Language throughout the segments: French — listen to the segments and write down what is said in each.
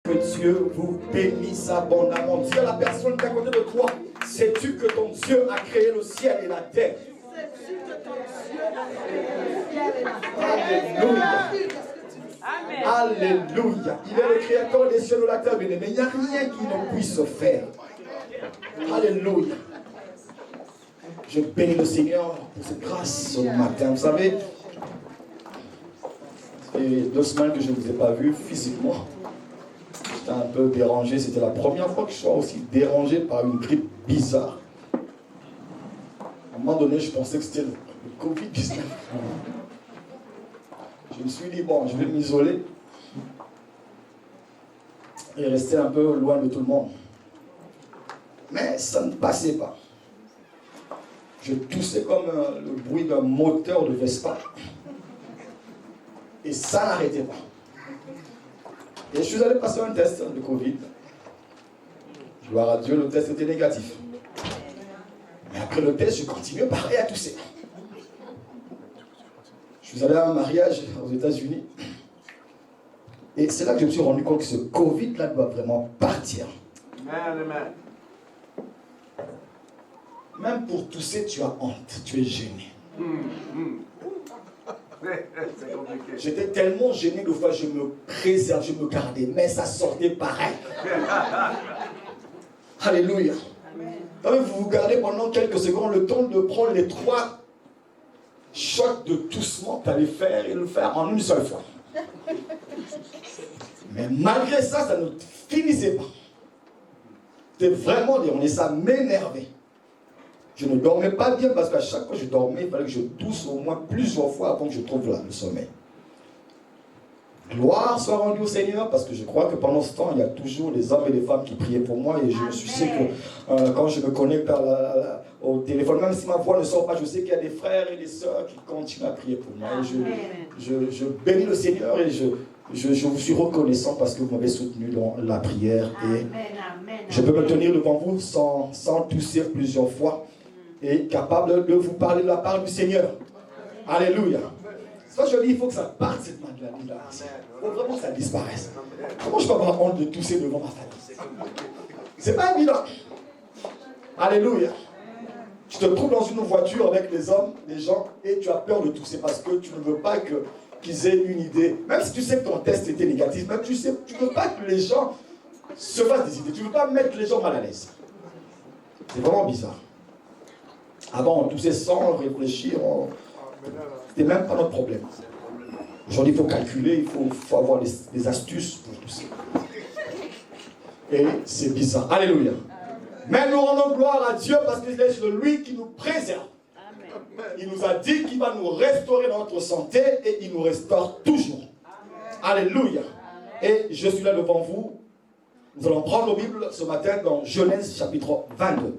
Que Dieu vous bénisse abondamment. Dis à la personne qui est à côté de toi, sais-tu que ton Dieu a créé le ciel et la terre? Sais-tu que ton Dieu a créé le ciel et la terre? Alléluia. Alléluia. Il est le créateur des cieux et de la terre, bien-aimé. Il n'y a rien qui ne puisse faire. Alléluia. Je bénis le Seigneur pour cette grâce ce matin. Vous savez, ça fait 2 semaines que je ne vous ai pas vu physiquement. J'étais un peu dérangé. C'était la première fois que je sois aussi dérangé par une grippe bizarre. À un moment donné, je pensais que c'était le Covid-19. Je me suis dit, bon, je vais m'isoler et rester un peu loin de tout le monde. Mais ça ne passait pas. Je toussais comme le bruit d'un moteur de Vespa. Et ça n'arrêtait pas. Et je suis allé passer un test de Covid. Gloire à Dieu, le test était négatif. Mais après le test, je continuais pareil à tousser. Je suis allé à un mariage aux États-Unis. Et c'est là que je me suis rendu compte que ce Covid-là doit vraiment partir. Amen. Même pour tousser, tu as honte, tu es gêné. J'étais tellement gêné de fois, je me préserve, je me gardais, mais ça sortait pareil. Alléluia. Vous vous gardez pendant quelques secondes le temps de prendre les 3 chocs de toussement que tu allais faire et le faire en une seule fois. Mais malgré ça, ça ne finissait pas. C'était vraiment dur, et ça m'énervait. Je ne dormais pas bien parce qu'à chaque fois que je dormais, il fallait que je tousse au moins plusieurs fois avant que je trouve le sommeil. Gloire soit rendue au Seigneur, parce que je crois que pendant ce temps, il y a toujours des hommes et des femmes qui priaient pour moi, et je sais que quand je me connecte au téléphone, même si ma voix ne sort pas, je sais qu'il y a des frères et des sœurs qui continuent à prier pour moi. Et je bénis le Seigneur et je vous suis reconnaissant parce que vous m'avez soutenu dans la prière. Et je peux me tenir devant vous sans tousser plusieurs fois et capable de vous parler de la part du Seigneur. Alléluia. Ça, je dis, il faut que ça parte cette maladie-là. Il faut vraiment que ça disparaisse. Comment je peux avoir honte de tousser devant ma famille? C'est pas évident. Alléluia. Tu te trouves dans une voiture avec des hommes, des gens, et tu as peur de tousser parce que tu ne veux pas qu'ils aient une idée. Même si tu sais que ton test était négatif, même tu ne veux pas que les gens se fassent des idées. Tu ne veux pas mettre les gens mal à l'aise. C'est vraiment bizarre. Avant, on toussait sans réfléchir. C'était même pas notre problème. Aujourd'hui, il faut calculer, il faut avoir des astuces pour tout ça. Et c'est bizarre. Alléluia. Mais nous rendons gloire à Dieu parce qu'il est celui qui nous préserve. Il nous a dit qu'il va nous restaurer dans notre santé et il nous restaure toujours. Alléluia. Et je suis là devant vous. Nous allons prendre nos Bibles ce matin dans Genèse chapitre 22.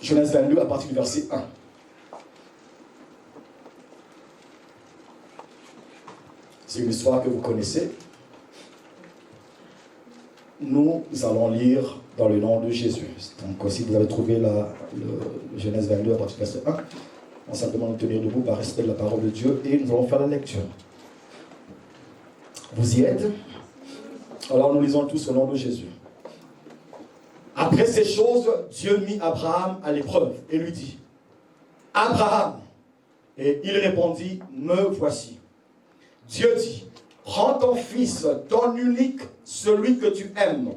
Genèse 22 à partir du verset 1. C'est une histoire que vous connaissez. Nous allons lire dans le nom de Jésus. Donc si vous avez trouvé le Genèse 22 à partir du verset 1, on va simplement nous tenir debout par respect de la parole de Dieu et nous allons faire la lecture. Vous y êtes? Alors nous lisons tous au nom de Jésus. Après ces choses, Dieu mit Abraham à l'épreuve et lui dit, Abraham. Et il répondit, me voici. Dieu dit, prends ton fils, ton unique, celui que tu aimes,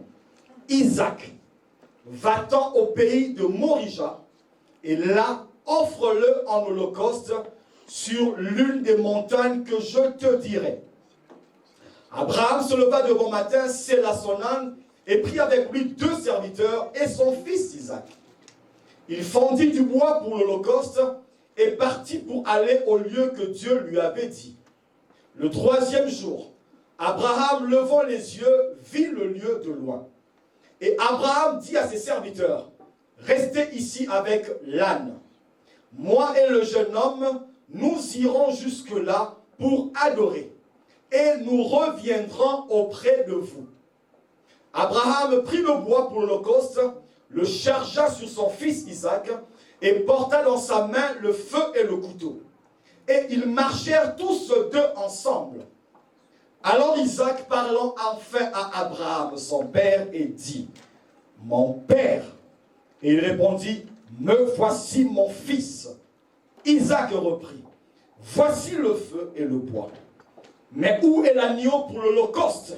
Isaac, va-t'en au pays de Morija, et là, offre-le en holocauste sur l'une des montagnes que je te dirai. Abraham se leva de bon matin, sella son âne, et prit avec lui 2 serviteurs et son fils Isaac. Il fendit du bois pour l'holocauste et partit pour aller au lieu que Dieu lui avait dit. Le 3e jour, Abraham, levant les yeux, vit le lieu de loin. Et Abraham dit à ses serviteurs, restez ici avec l'âne. Moi et le jeune homme, nous irons jusque-là pour adorer. Et nous reviendrons auprès de vous. Abraham prit le bois pour l'holocauste, le chargea sur son fils Isaac, et porta dans sa main le feu et le couteau. Et ils marchèrent tous 2 ensemble. Alors Isaac, parlant enfin à Abraham, son père, et dit, « Mon père !» Et il répondit, « Me voici mon fils. » Isaac reprit, « Voici le feu et le bois. Mais où est l'agneau pour l'holocauste ?»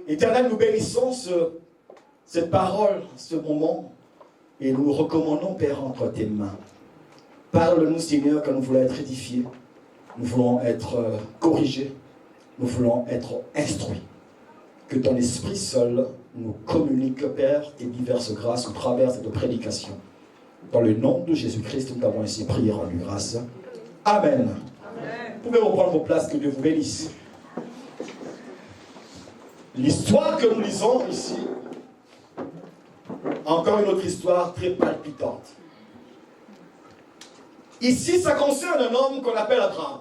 Éternel, nous bénissons cette parole, ce moment, et nous recommandons, Père, entre tes mains. Parle-nous, Seigneur, que nous voulons être édifiés, nous voulons être corrigés, nous voulons être instruits. Que ton Esprit seul nous communique, Père, tes diverses grâces au travers de cette prédication. Dans le nom de Jésus-Christ, nous t'avons ainsi prié, rendu grâce. Amen. Amen. Vous pouvez reprendre vos places, que Dieu vous bénisse. L'histoire que nous lisons ici, encore une autre histoire très palpitante. Ici, ça concerne un homme qu'on appelle Abraham.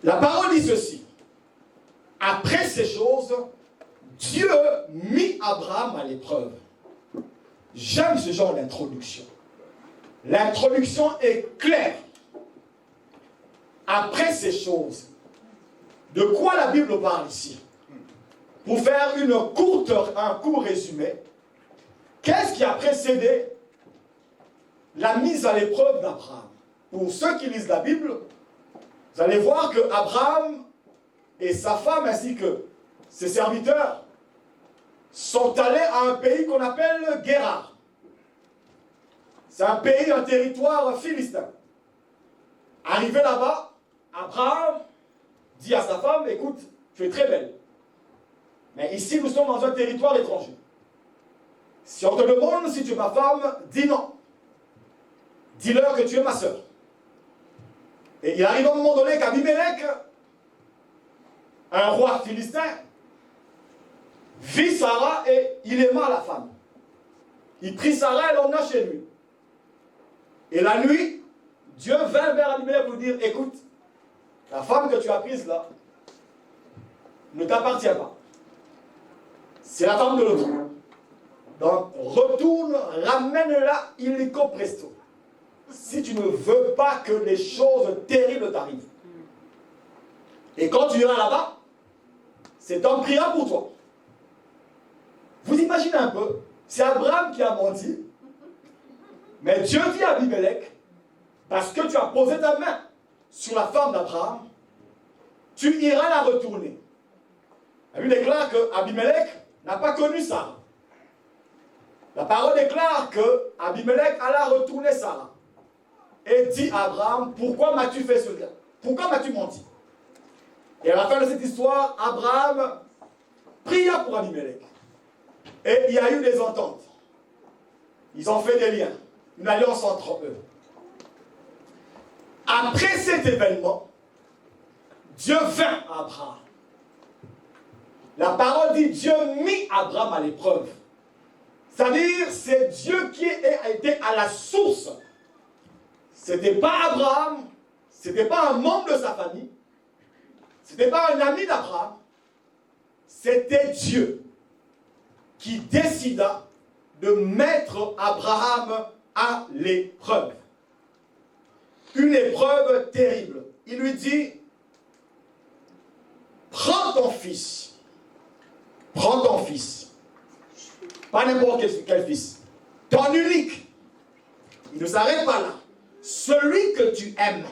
La parole dit ceci. Après ces choses, Dieu mit Abraham à l'épreuve. J'aime ce genre d'introduction. L'introduction est claire. Après ces choses, de quoi la Bible parle ici? Pour faire un court résumé, qu'est-ce qui a précédé la mise à l'épreuve d'Abraham? Pour ceux qui lisent la Bible, vous allez voir que Abraham et sa femme ainsi que ses serviteurs sont allés à un pays qu'on appelle Guérar. C'est un pays, un territoire philistin. Arrivé là-bas, Abraham dit à sa femme, écoute, tu es très belle. Mais ici, nous sommes dans un territoire étranger. Si on te demande si tu es ma femme, dis non. Dis-leur que tu es ma sœur. Et il arrive à un moment donné qu'Abimelech, un roi philistin, vit Sarah et il aima la femme. Il prit Sarah et l'emmena chez lui. Et la nuit, Dieu vint vers Abimelech pour lui dire, écoute, la femme que tu as prise là ne t'appartient pas. C'est la femme de l'autre. Donc, retourne, ramène-la illico presto. Si tu ne veux pas que les choses terribles t'arrivent. Et quand tu iras là-bas, cet homme priera pour toi. Vous imaginez un peu, c'est Abraham qui a menti, mais Dieu dit à Abimelech, parce que tu as posé ta main sur la femme d'Abraham, tu iras la retourner. La Bible déclare que Abimelech n'a pas connu Sarah. La parole déclare que Abimelech alla retourner Sarah. Et dit à Abraham, pourquoi m'as-tu fait cela? Pourquoi m'as-tu menti? Et à la fin de cette histoire, Abraham pria pour Abimelech. Et il y a eu des ententes. Ils ont fait des liens, une alliance entre eux. Après cet événement, Dieu vint à Abraham. La parole dit, Dieu mit Abraham à l'épreuve. C'est-à-dire, c'est Dieu qui a été à la source. Ce n'était pas Abraham, ce n'était pas un membre de sa famille, ce n'était pas un ami d'Abraham, c'était Dieu qui décida de mettre Abraham à l'épreuve. Une épreuve terrible. Il lui dit, prends ton fils, pas n'importe quel fils, ton unique. Il ne s'arrête pas là. Celui que tu aimes.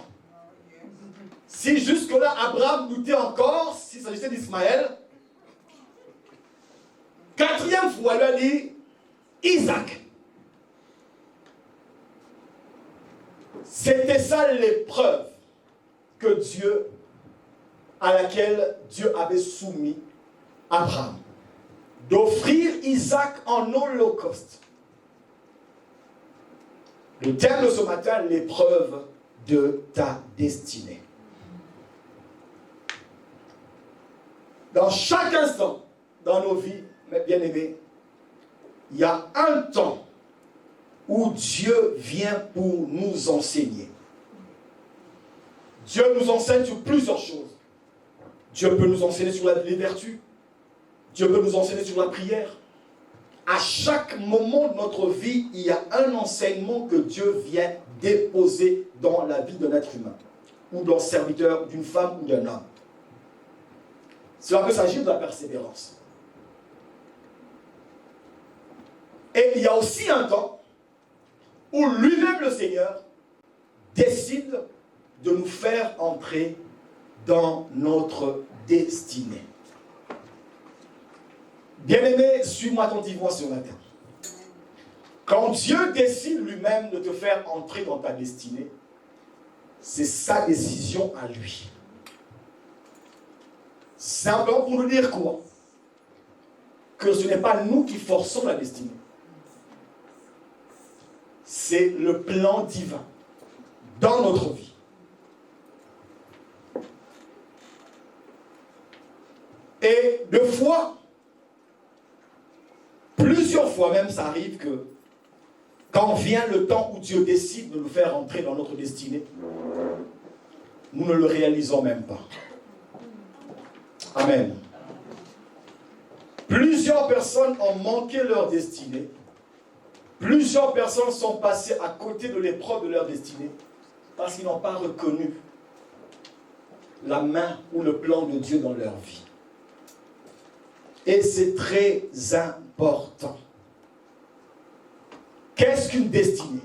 Si jusque-là Abraham doutait encore, s'il s'agissait d'Ismaël, quatrième fois, il lui a dit Isaac. C'était ça l'épreuve à laquelle Dieu avait soumis Abraham. D'offrir Isaac en holocauste. Le thème de ce matin, l'épreuve de ta destinée. Dans chaque instant, dans nos vies, mes bien-aimés, il y a un temps où Dieu vient pour nous enseigner. Dieu nous enseigne sur plusieurs choses. Dieu peut nous enseigner sur les vertus. Dieu peut nous enseigner sur la prière. À chaque moment de notre vie, il y a un enseignement que Dieu vient déposer dans la vie de l'être humain. ou d'un serviteur, d'une femme ou d'un homme. Cela peut s'agir de la persévérance. Et il y a aussi un temps où lui-même, le Seigneur, décide de nous faire entrer dans notre destinée. Bien-aimé, suis-moi attentivement ce matin. Quand Dieu décide lui-même de te faire entrer dans ta destinée, c'est sa décision à lui. Simplement pour nous dire quoi? Que ce n'est pas nous qui forçons la destinée. C'est le plan divin dans notre vie. Et plusieurs fois même, ça arrive que quand vient le temps où Dieu décide de nous faire entrer dans notre destinée, nous ne le réalisons même pas. Amen. Plusieurs personnes ont manqué leur destinée. Plusieurs personnes sont passées à côté de l'épreuve de leur destinée parce qu'ils n'ont pas reconnu la main ou le plan de Dieu dans leur vie. Et c'est très important. Qu'est-ce qu'une destinée?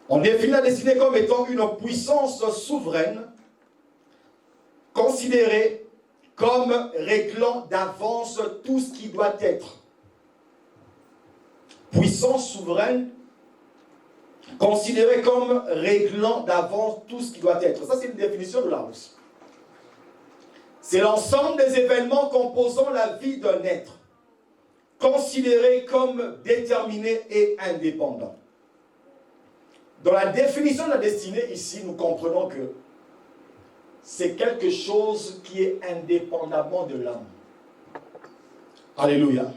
On définit la destinée comme étant une puissance souveraine considérée comme réglant d'avance tout ce qui doit être. Puissance souveraine considérée comme réglant d'avance tout ce qui doit être. Ça, c'est une définition de Larousse. C'est l'ensemble des événements composant la vie d'un être, considéré comme déterminé et indépendant. Dans la définition de la destinée, ici, nous comprenons que c'est quelque chose qui est indépendamment de l'homme. Alléluia.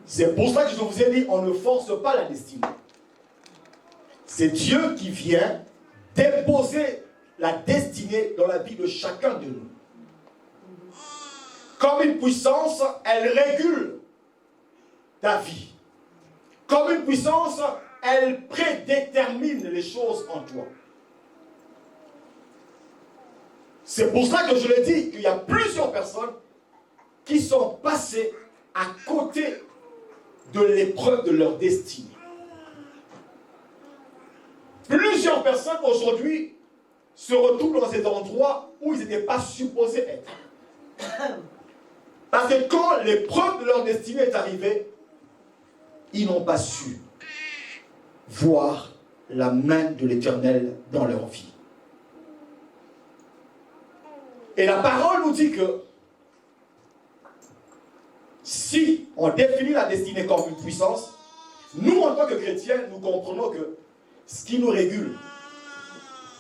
C'est pour ça que je vous ai dit, on ne force pas la destinée. C'est Dieu qui vient déposer la destinée dans la vie de chacun de nous. Comme une puissance, elle régule ta vie. Comme une puissance, elle prédétermine les choses en toi. C'est pour ça que je l'ai dit, qu'il y a plusieurs personnes qui sont passées à côté de l'épreuve de leur destinée. Plusieurs personnes aujourd'hui se retrouvent dans cet endroit où ils n'étaient pas supposés être. Parce que quand l'épreuve de leur destinée est arrivée, ils n'ont pas su voir la main de l'Éternel dans leur vie. Et la parole nous dit que si on définit la destinée comme une puissance, nous, en tant que chrétiens, nous comprenons que ce qui nous régule,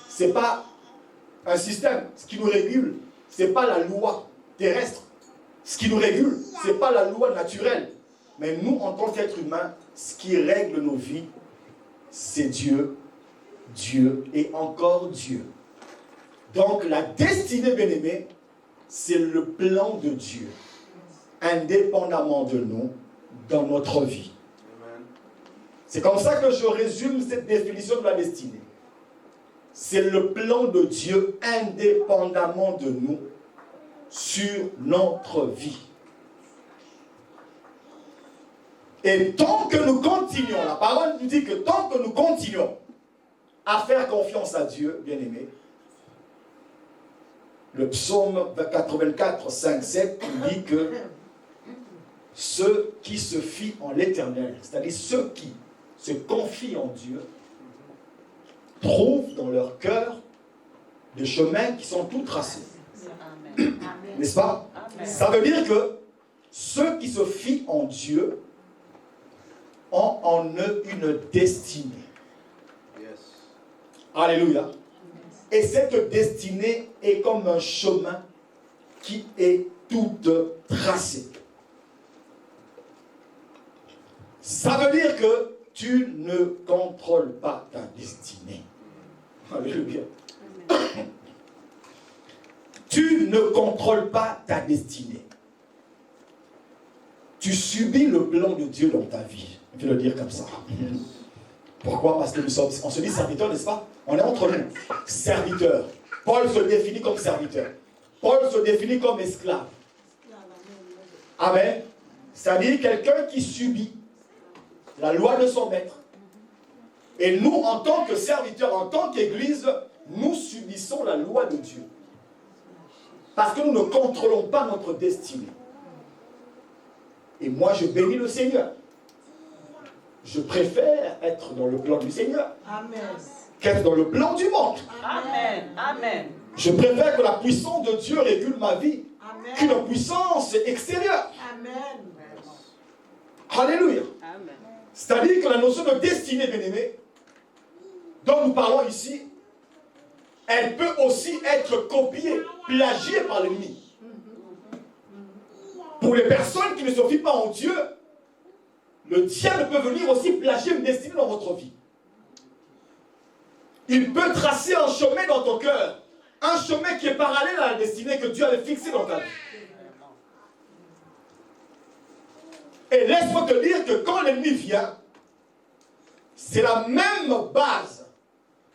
ce n'est pas un système. Ce qui nous régule, ce n'est pas la loi terrestre. Ce qui nous régule, ce n'est pas la loi naturelle. Mais nous, en tant qu'êtres humains, ce qui règle nos vies, c'est Dieu, Dieu et encore Dieu. Donc la destinée, bien-aimée, c'est le plan de Dieu, indépendamment de nous, dans notre vie. C'est comme ça que je résume cette définition de la destinée. C'est le plan de Dieu indépendamment de nous sur notre vie. Et tant que nous continuons, la parole nous dit que tant que nous continuons à faire confiance à Dieu, bien-aimé, le psaume 84, 5, 7 dit que ceux qui se fient en l'Éternel, c'est-à-dire ceux qui se confient en Dieu, trouvent dans leur cœur des chemins qui sont tout tracés. N'est-ce pas? Amen. Ça veut dire que ceux qui se fient en Dieu ont en eux une destinée. Yes. Alléluia. Et cette destinée est comme un chemin qui est toute tracée. Ça veut dire que tu ne contrôles pas ta destinée. Alléluia. Tu ne contrôles pas ta destinée. Tu subis le plan de Dieu dans ta vie. Je vais le dire comme ça. Pourquoi? Parce que on se dit serviteur, n'est-ce pas? On est entre nous. Serviteur. Paul se définit comme serviteur. Paul se définit comme esclave. Amen. C'est-à-dire quelqu'un qui subit la loi de son maître. Et nous, en tant que serviteurs, en tant qu'Église, nous subissons la loi de Dieu. Parce que nous ne contrôlons pas notre destinée. Et moi, je bénis le Seigneur. Je préfère être dans le plan du Seigneur qu'être dans le plan du monde. Amen. Amen. Je préfère que la puissance de Dieu régule ma vie qu'une puissance extérieure. Amen. Alléluia. Amen. C'est-à-dire que la notion de destinée, bien-aimée, dont nous parlons ici, elle peut aussi être copiée, plagiée par l'ennemi. Pour les personnes qui ne se fient pas en Dieu, le diable peut venir aussi plagier une destinée dans votre vie. Il peut tracer un chemin dans ton cœur, un chemin qui est parallèle à la destinée que Dieu avait fixée dans ta vie. Et laisse-moi te dire que quand l'ennemi vient, c'est la même base.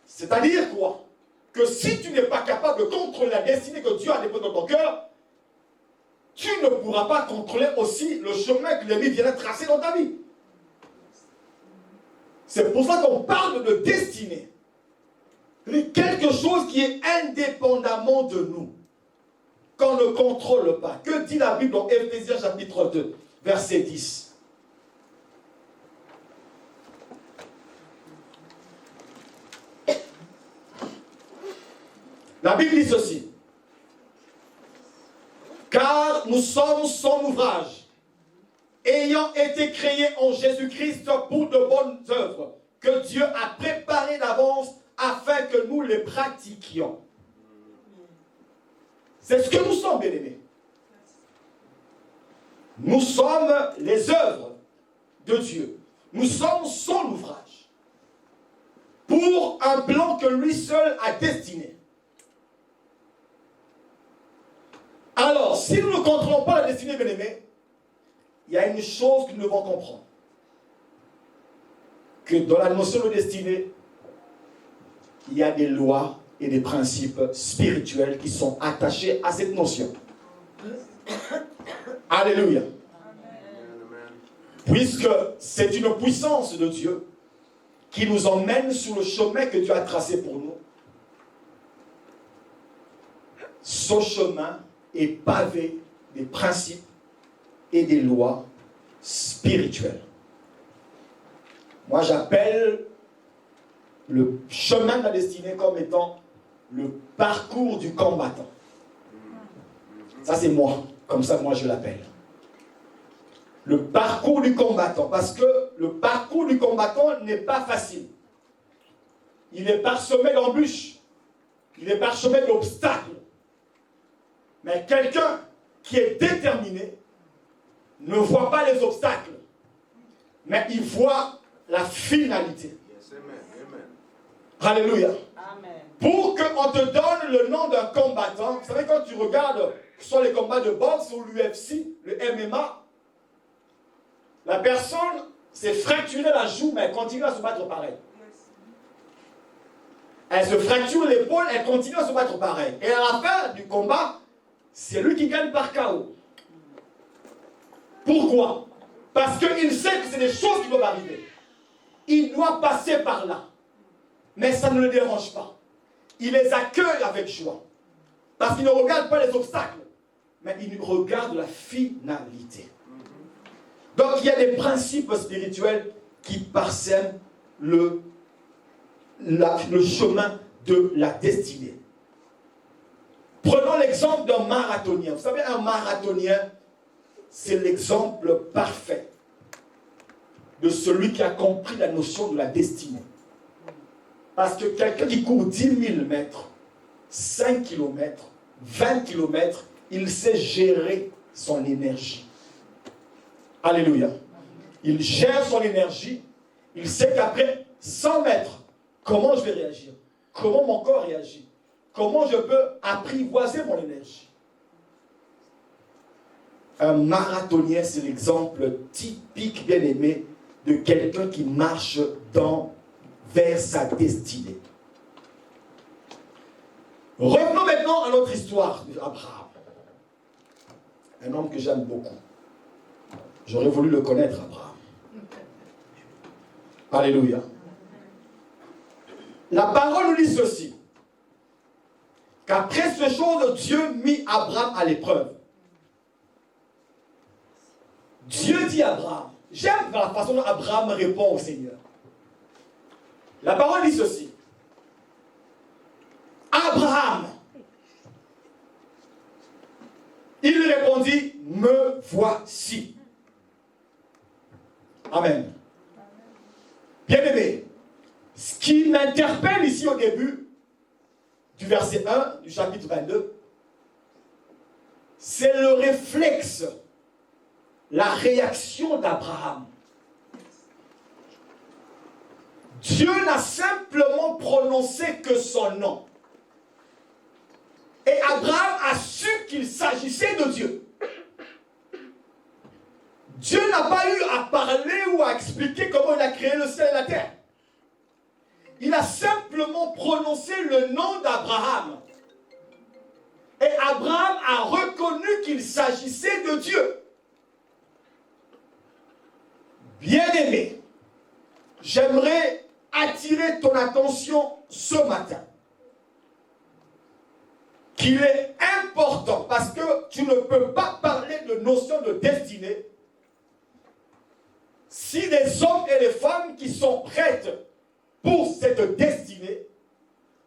C'est-à-dire quoi? Que si tu n'es pas capable de contrôler la destinée que Dieu a déposée dans ton cœur, tu ne pourras pas contrôler aussi le chemin que l'ennemi vient de tracer dans ta vie. C'est pour ça qu'on parle de destinée. Quelque chose qui est indépendamment de nous, qu'on ne contrôle pas. Que dit la Bible dans Éphésiens chapitre 2, verset 10? La Bible dit ceci. Car nous sommes son ouvrage, ayant été créés en Jésus-Christ pour de bonnes œuvres, que Dieu a préparées d'avance afin que nous les pratiquions. C'est ce que nous sommes, bien-aimés. Nous sommes les œuvres de Dieu. Nous sommes son ouvrage. Pour un plan que lui seul a destiné. Alors, si nous ne contrôlons pas la destinée, bien-aimés, il y a une chose que nous devons comprendre. Que dans la notion de destinée, il y a des lois et des principes spirituels qui sont attachés à cette notion. Alléluia. Puisque c'est une puissance de Dieu qui nous emmène sur le chemin que Dieu a tracé pour nous. Ce chemin est pavé des principes et des lois spirituelles. Moi, j'appelle le chemin de la destinée comme étant le parcours du combattant. Ça, c'est moi. Comme ça, moi, je l'appelle. Le parcours du combattant. Parce que le parcours du combattant n'est pas facile. Il est parsemé d'embûches. Il est parsemé d'obstacles. Mais quelqu'un qui est déterminé ne voit pas les obstacles, mais il voit la finalité. Alléluia. Amen. Pour qu'on te donne le nom d'un combattant, vous savez, quand tu regardes sur les combats de boxe ou l'UFC, le MMA, la personne s'est fracturée la joue, mais elle continue à se battre pareil. Elle se fracture l'épaule, elle continue à se battre pareil. Et à la fin du combat, c'est lui qui gagne par KO. Pourquoi? Parce qu'il sait que c'est des choses qui doivent arriver. Il doit passer par là. Mais ça ne le dérange pas. Il les accueille avec joie. Parce qu'il ne regarde pas les obstacles, mais il regarde la finalité. Donc il y a des principes spirituels qui parsèment le chemin de la destinée. Prenons l'exemple d'un marathonien. Vous savez, un marathonien, c'est l'exemple parfait de celui qui a compris la notion de la destinée. Parce que quelqu'un qui court 10 000 mètres, 5 km, 20 km, il sait gérer son énergie. Alléluia. Il gère son énergie. Il sait qu'après 100 mètres, comment je vais réagir? Comment mon corps réagit? Comment je peux apprivoiser mon énergie? Un marathonien, c'est l'exemple typique, bien aimé, de quelqu'un qui marche dans vers sa destinée. Revenons maintenant à notre histoire d'Abraham. Un homme que j'aime beaucoup. J'aurais voulu le connaître, Abraham. Alléluia. La parole nous dit ceci. Qu'après ces choses, Dieu mit Abraham à l'épreuve. Dieu dit à Abraham, j'aime la façon dont Abraham répond au Seigneur. La parole dit ceci. Abraham, il répondit, me voici. Amen. Bien-aimé, ce qui m'interpelle ici au début du verset 1 du chapitre 22, c'est le réflexe, la réaction d'Abraham. Dieu n'a simplement prononcé que son nom. Et Abraham a su qu'il s'agissait de Dieu. Dieu n'a pas eu à parler ou à expliquer comment il a créé le ciel et la terre. Il a simplement prononcé le nom d'Abraham. Et Abraham a reconnu qu'il s'agissait de Dieu. Bien-aimé, j'aimerais attirer ton attention ce matin. Qu'il est important, parce que tu ne peux pas parler de notion de destinée si les hommes et les femmes qui sont prêtes pour cette destinée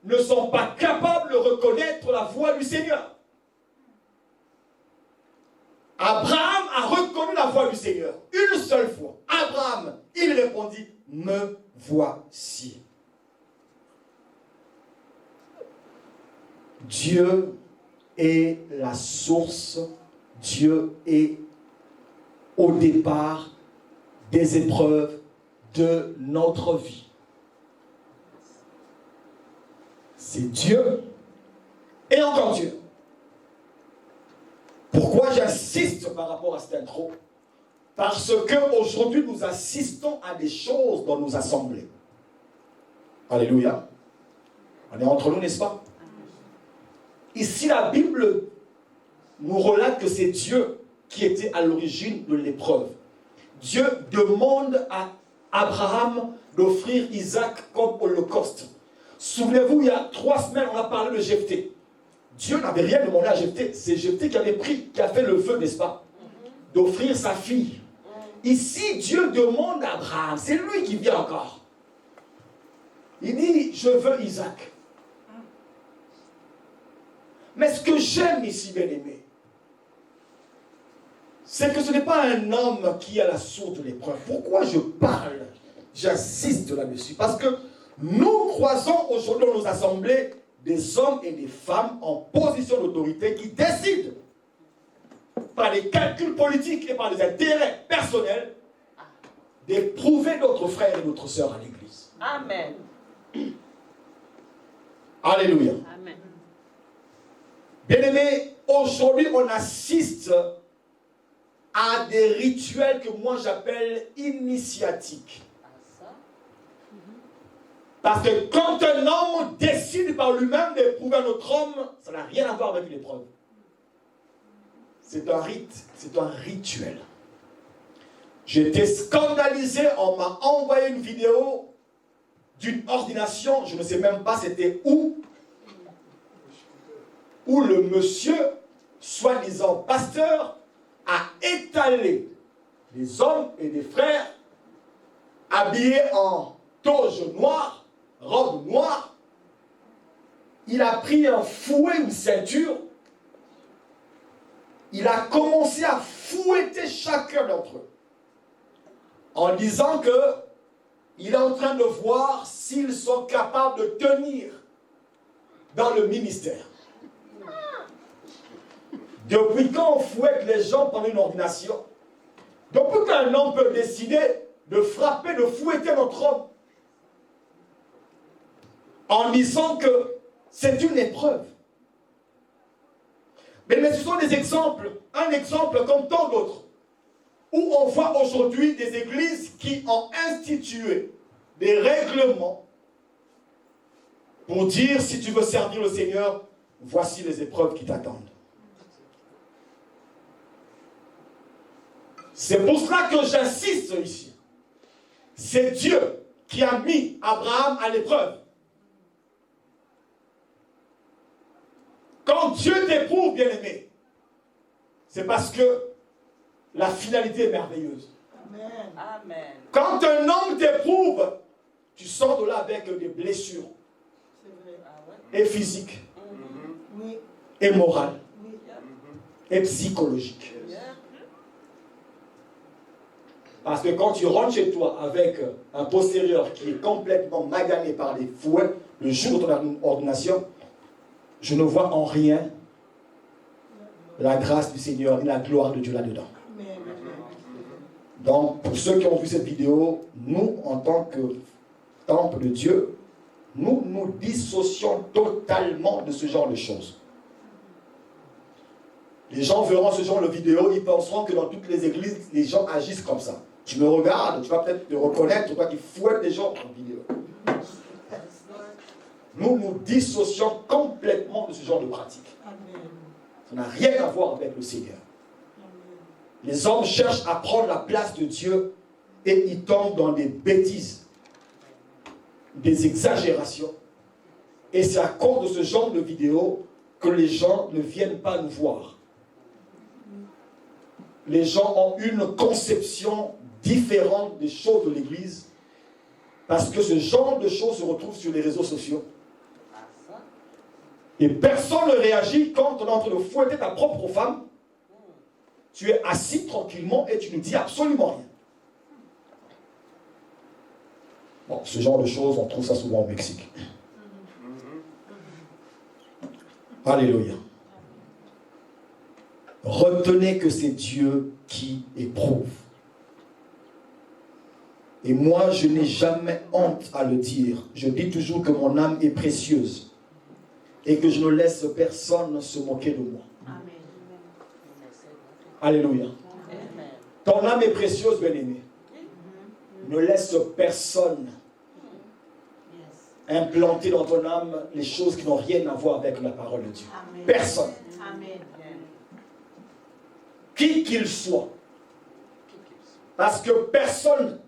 ne sont pas capables de reconnaître la voix du Seigneur. Abraham a reconnu la voix du Seigneur une seule fois. Abraham, il répondit, me voici. Dieu est la source, Dieu est au départ des épreuves de notre vie. C'est Dieu et encore Dieu. Pourquoi j'insiste par rapport à cette intro? Parce qu'aujourd'hui nous assistons à des choses dans nos assemblées. Alléluia. On est entre nous, n'est-ce pas? Ici, la Bible nous relate que c'est Dieu qui était à l'origine de l'épreuve. Dieu demande à Abraham d'offrir Isaac comme holocauste. Souvenez-vous, il y a 3 semaines, on a parlé de Jephthé. Dieu n'avait rien demandé à Jephthé. C'est Jephthé qui avait qui a fait le feu, n'est-ce pas? D'offrir sa fille. Ici, Dieu demande à Abraham, c'est lui qui vient encore. Il dit, je veux Isaac. Mais ce que j'aime ici, bien-aimé, c'est que ce n'est pas un homme qui est à la source de l'épreuve. Pourquoi je parle? J'insiste là-dessus. Parce que nous croisons aujourd'hui dans nos assemblées des hommes et des femmes en position d'autorité qui décident, par des calculs politiques et par des intérêts personnels, d'éprouver notre frère et notre sœur à l'église. Amen. Alléluia. Amen. Bien-aimés, aujourd'hui on assiste à des rituels que moi j'appelle initiatiques. Parce que quand un homme décide par lui-même d'éprouver un autre homme, ça n'a rien à voir avec l'épreuve. C'est un rite, c'est un rituel. J'étais scandalisé, on m'a envoyé une vidéo d'une ordination, je ne sais même pas c'était où le monsieur, soi-disant pasteur, a étalé des hommes et des frères habillés en toge noire, robe noire. Il a pris un fouet, une ceinture. Il a commencé à fouetter chacun d'entre eux en disant qu'il est en train de voir s'ils sont capables de tenir dans le ministère. Depuis quand on fouette les gens pendant une ordination? Depuis qu'un homme peut décider de frapper, de fouetter notre homme en disant que c'est une épreuve. Mais ce sont des exemples, un exemple comme tant d'autres, où on voit aujourd'hui des églises qui ont institué des règlements pour dire, si tu veux servir le Seigneur, voici les épreuves qui t'attendent. C'est pour cela que j'insiste ici. C'est Dieu qui a mis Abraham à l'épreuve. Quand Dieu t'éprouve, bien-aimé, c'est parce que la finalité est merveilleuse. Amen. Amen. Quand un homme t'éprouve, tu sors de là avec des blessures. C'est vrai. Ah Et ouais. physiques, Oui. et morales, Oui. et psychologiques. Yeah. Parce que quand tu rentres chez toi avec un postérieur qui est complètement magané par les fouets, le jour de ton ordination, je ne vois en rien la grâce du Seigneur et la gloire de Dieu là-dedans. Donc, pour ceux qui ont vu cette vidéo, nous, en tant que temple de Dieu, nous nous dissocions totalement de ce genre de choses. Les gens verront ce genre de vidéo, ils penseront que dans toutes les églises, les gens agissent comme ça. Tu me regardes, tu vas peut-être te reconnaître, toi qui fouettes les gens en vidéo. Nous nous dissocions complètement de ce genre de pratique. Ça n'a rien à voir avec le Seigneur. Les hommes cherchent à prendre la place de Dieu et ils tombent dans des bêtises, des exagérations. Et c'est à cause de ce genre de vidéos que les gens ne viennent pas nous voir. Les gens ont une conception différente des choses de l'Église parce que ce genre de choses se retrouve sur les réseaux sociaux. Et personne ne réagit quand on est en train de fouetter ta propre femme. Tu es assis tranquillement et tu ne dis absolument rien. Bon, ce genre de choses, on trouve ça souvent au Mexique. Alléluia. Retenez que c'est Dieu qui éprouve. Et moi, je n'ai jamais honte à le dire. Je dis toujours que mon âme est précieuse et que je ne laisse personne se moquer de moi. Amen. Alléluia. Ton âme est précieuse, bien-aimé. Ne laisse personne implanter dans ton âme les choses qui n'ont rien à voir avec la parole de Dieu. Amen. Personne. Amen. Qui qu'il soit. Parce que personne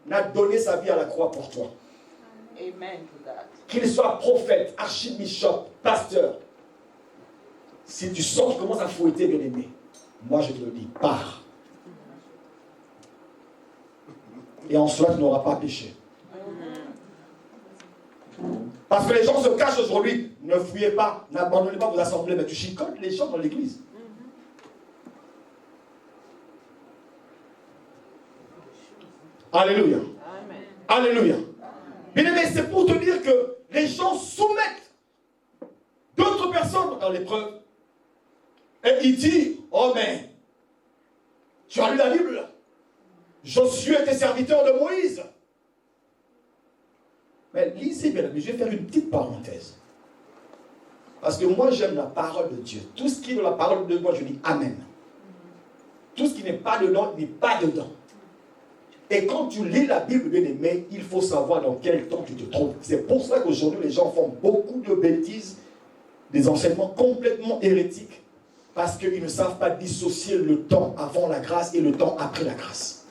n'a donné sa vie à la croix pour toi. Amen to that. Qu'il soit prophète, archibishop, pasteur. Si tu sens que tu commences à fouetter, bien-aimé, moi je te le dis, pars. Et en cela, tu n'auras pas péché. Parce que les gens se cachent aujourd'hui. Ne fouillez pas, n'abandonnez pas vos assemblées, mais tu chicotes les gens dans l'église. Alléluia. Amen. Alléluia. Bien-aimé, c'est pour te dire que les gens soumettent d'autres personnes dans l'épreuve. Et ils disent, oh mais, tu as lu la Bible? Josué était serviteur de Moïse. Mais lisez bien, je vais faire une petite parenthèse. Parce que moi j'aime la parole de Dieu. Tout ce qui est dans la parole de Dieu, moi je dis Amen. Tout ce qui n'est pas dedans, n'est pas dedans. Et quand tu lis la Bible, bien aimé, il faut savoir dans quel temps tu te trouves. C'est pour ça qu'aujourd'hui les gens font beaucoup de bêtises, des enseignements complètement hérétiques, parce qu'ils ne savent pas dissocier le temps avant la grâce et le temps après la grâce.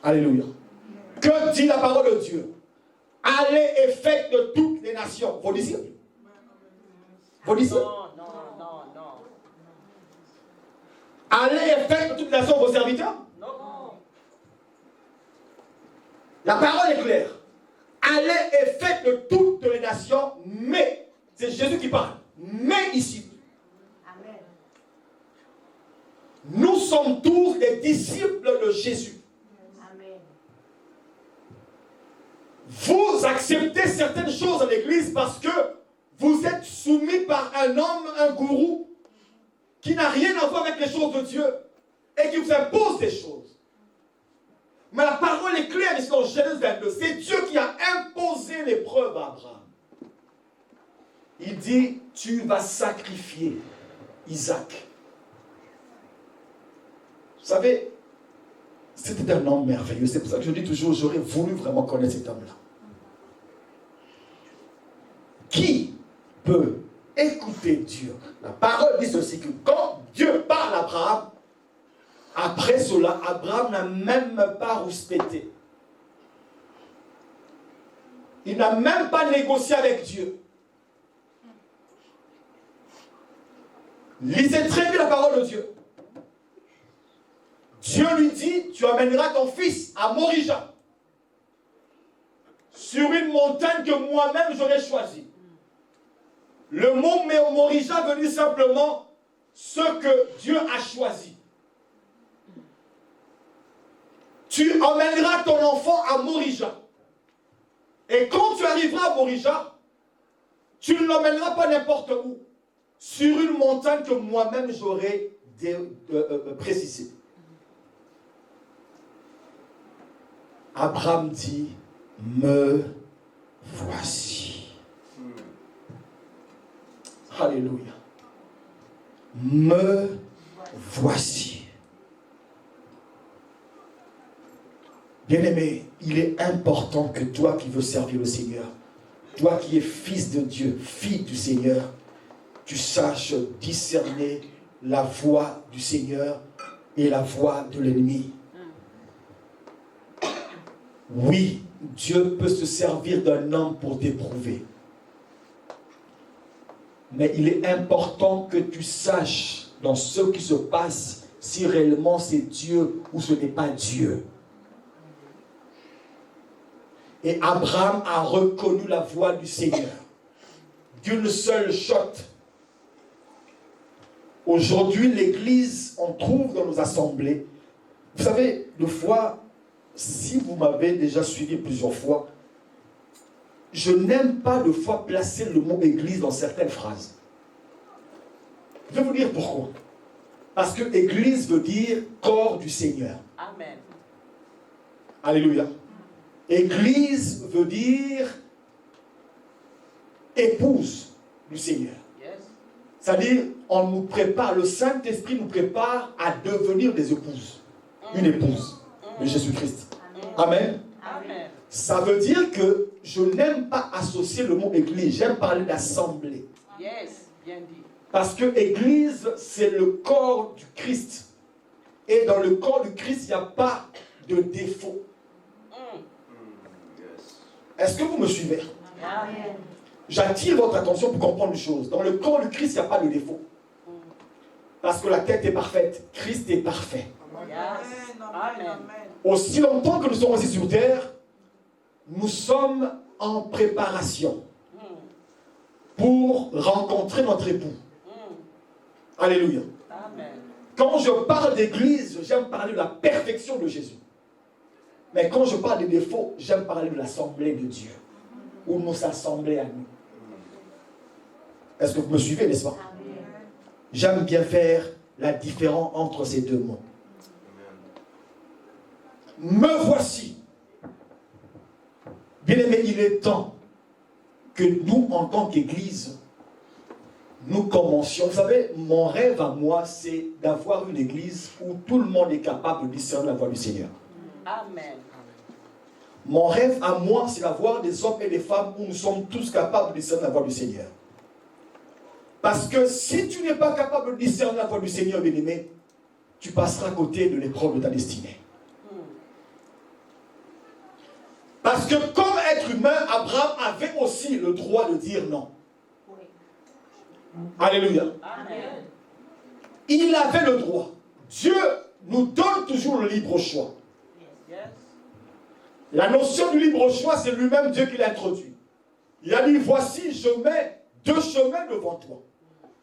Alléluia. Que dit la parole de Dieu? Allez et faites de toutes les nations vos disciples. Vos disciples. Non. Allez et faites de toutes les nations vos serviteurs. Non. La parole est claire. Allez et faites de toutes les nations, mais, c'est Jésus qui parle, mais disciples. Amen. Nous sommes tous des disciples de Jésus. Amen. Vous acceptez certaines choses à l'église parce que vous êtes soumis par un homme, un gourou, qui n'a rien à voir avec les choses de Dieu et qui vous impose des choses. Mais la parole est claire ici dans Genèse 22. C'est Dieu qui a imposé l'épreuve à Abraham. Il dit, tu vas sacrifier Isaac. Vous savez, c'était un homme merveilleux. C'est pour ça que je dis toujours, j'aurais voulu vraiment connaître cet homme-là. peut écouter Dieu. La parole dit ceci, que quand Dieu parle à Abraham, après cela, Abraham n'a même pas rouspété. Il n'a même pas négocié avec Dieu. Lisez très bien la parole de Dieu. Dieu lui dit, tu amèneras ton fils à Morija, sur une montagne que moi-même j'aurais choisie. Le mot Morija veut dire simplement ce que Dieu a choisi. Tu emmèneras ton enfant à Morija. Et quand tu arriveras à Morija, tu ne l'emmèneras pas n'importe où, sur une montagne que moi-même j'aurais précisée. Abraham dit, me voici. Alléluia. Me voici. Bien-aimé, il est important que toi qui veux servir le Seigneur, toi qui es fils de Dieu, fille du Seigneur, tu saches discerner la voix du Seigneur et la voix de l'ennemi. Oui, Dieu peut se servir d'un homme pour t'éprouver. Mais il est important que tu saches dans ce qui se passe si réellement c'est Dieu ou ce n'est pas Dieu. Et Abraham a reconnu la voix du Seigneur d'une seule shot. Aujourd'hui, l'Église, on trouve dans nos assemblées, vous savez, des fois, si vous m'avez déjà suivi plusieurs fois, je n'aime pas de fois placer le mot Église dans certaines phrases. Je vais vous dire pourquoi. Parce que Église veut dire corps du Seigneur. Amen. Alléluia. Église veut dire épouse du Seigneur. Yes. C'est-à-dire, on nous prépare, le Saint-Esprit nous prépare à devenir des épouses. Une épouse de Jésus-Christ. Amen. Amen. Ça veut dire que je n'aime pas associer le mot église, j'aime parler d'assemblée. Yes, bien dit. Parce que église, c'est le corps du Christ. Et dans le corps du Christ, il n'y a pas de défaut. Est-ce que vous me suivez? Amen. J'attire votre attention pour comprendre une chose. Dans le corps du Christ, il n'y a pas de défaut. Parce que la tête est parfaite. Christ est parfait. Yes. Amen. Aussi longtemps que nous sommes ici sur terre, nous sommes en préparation pour rencontrer notre époux. Alléluia. Amen. Quand je parle d'église, j'aime parler de la perfection de Jésus. Mais quand je parle des défauts, j'aime parler de l'assemblée de Dieu. Où nous s'assembler à nous. Est-ce que vous me suivez, n'est-ce pas? J'aime bien faire la différence entre ces deux mots. Me voici. Bien-aimé, il est temps que nous, en tant qu'Église, nous commencions. Vous savez, mon rêve à moi, c'est d'avoir une Église où tout le monde est capable de discerner la voix du Seigneur. Amen. Mon rêve à moi, c'est d'avoir des hommes et des femmes où nous sommes tous capables de discerner la voix du Seigneur. Parce que si tu n'es pas capable de discerner la voix du Seigneur, bien-aimé, tu passeras à côté de l'épreuve de ta destinée. Parce que comme être humain, Abraham avait aussi le droit de dire non. Alléluia. Amen. Il avait le droit. Dieu nous donne toujours le libre choix. Yes. La notion du libre choix, c'est lui-même Dieu qui l'a introduit. Il a dit, voici, je mets deux chemins devant toi.